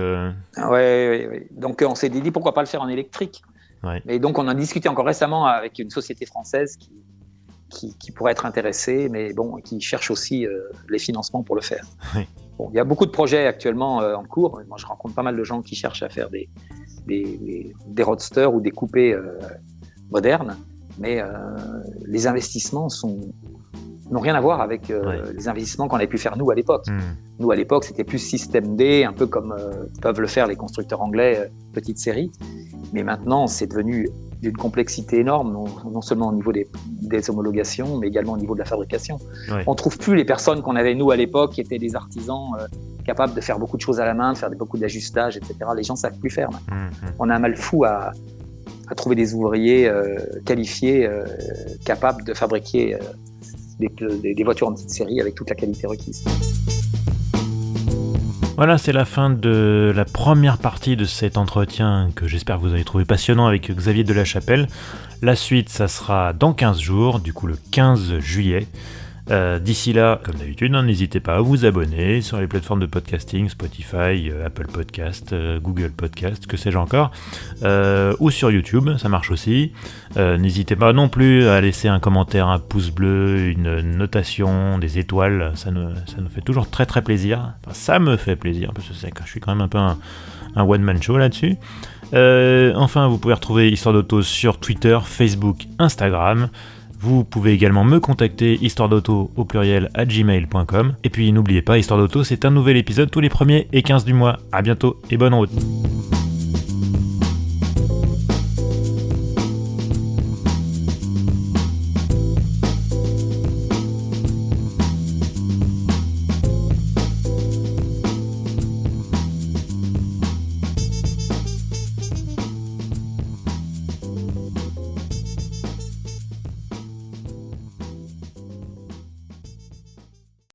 Ouais. Donc on s'est dit pourquoi pas le faire en électrique. Ouais. Et donc on a discuté encore récemment avec une société française qui pourrait être intéressée, mais bon, qui cherche aussi les financements pour le faire. Oui. Bon, il y a beaucoup de projets actuellement en cours. Moi, je rencontre pas mal de gens qui cherchent à faire des roadsters ou des coupés modernes, mais les investissements n'ont rien à voir avec les investissements qu'on avait pu faire nous à l'époque. Nous à l'époque c'était plus système D, un peu comme peuvent le faire les constructeurs anglais, petite série, mais maintenant c'est devenu d'une complexité énorme, non seulement au niveau des homologations, mais également au niveau de la fabrication. On trouve plus les personnes qu'on avait nous à l'époque, qui étaient des artisans capables de faire beaucoup de choses à la main, de faire beaucoup d'ajustages, etc. Les gens savent plus faire maintenant. On a un mal fou à trouver des ouvriers qualifiés, capables de fabriquer des voitures en petite série avec toute la qualité requise. Voilà, c'est la fin de la première partie de cet entretien que j'espère que vous avez trouvé passionnant avec Xavier Delachapelle. La suite, ça sera dans 15 jours, du coup le 15 juillet. D'ici là, comme d'habitude, n'hésitez pas à vous abonner sur les plateformes de podcasting, Spotify, Apple Podcast, Google Podcast, que sais-je encore, ou sur YouTube, ça marche aussi. N'hésitez pas non plus à laisser un commentaire, un pouce bleu, une notation, des étoiles, ça nous fait toujours très très plaisir. Enfin, ça me fait plaisir, parce que je suis quand même un peu un one-man show là-dessus. Enfin, vous pouvez retrouver Histoire d'Auto sur Twitter, Facebook, Instagram. Vous pouvez également me contacter histoiredauto au pluriel @gmail.com. Et puis n'oubliez pas, Histoire d'Auto, c'est un nouvel épisode tous les 1er et 15 du mois. À bientôt et bonne route.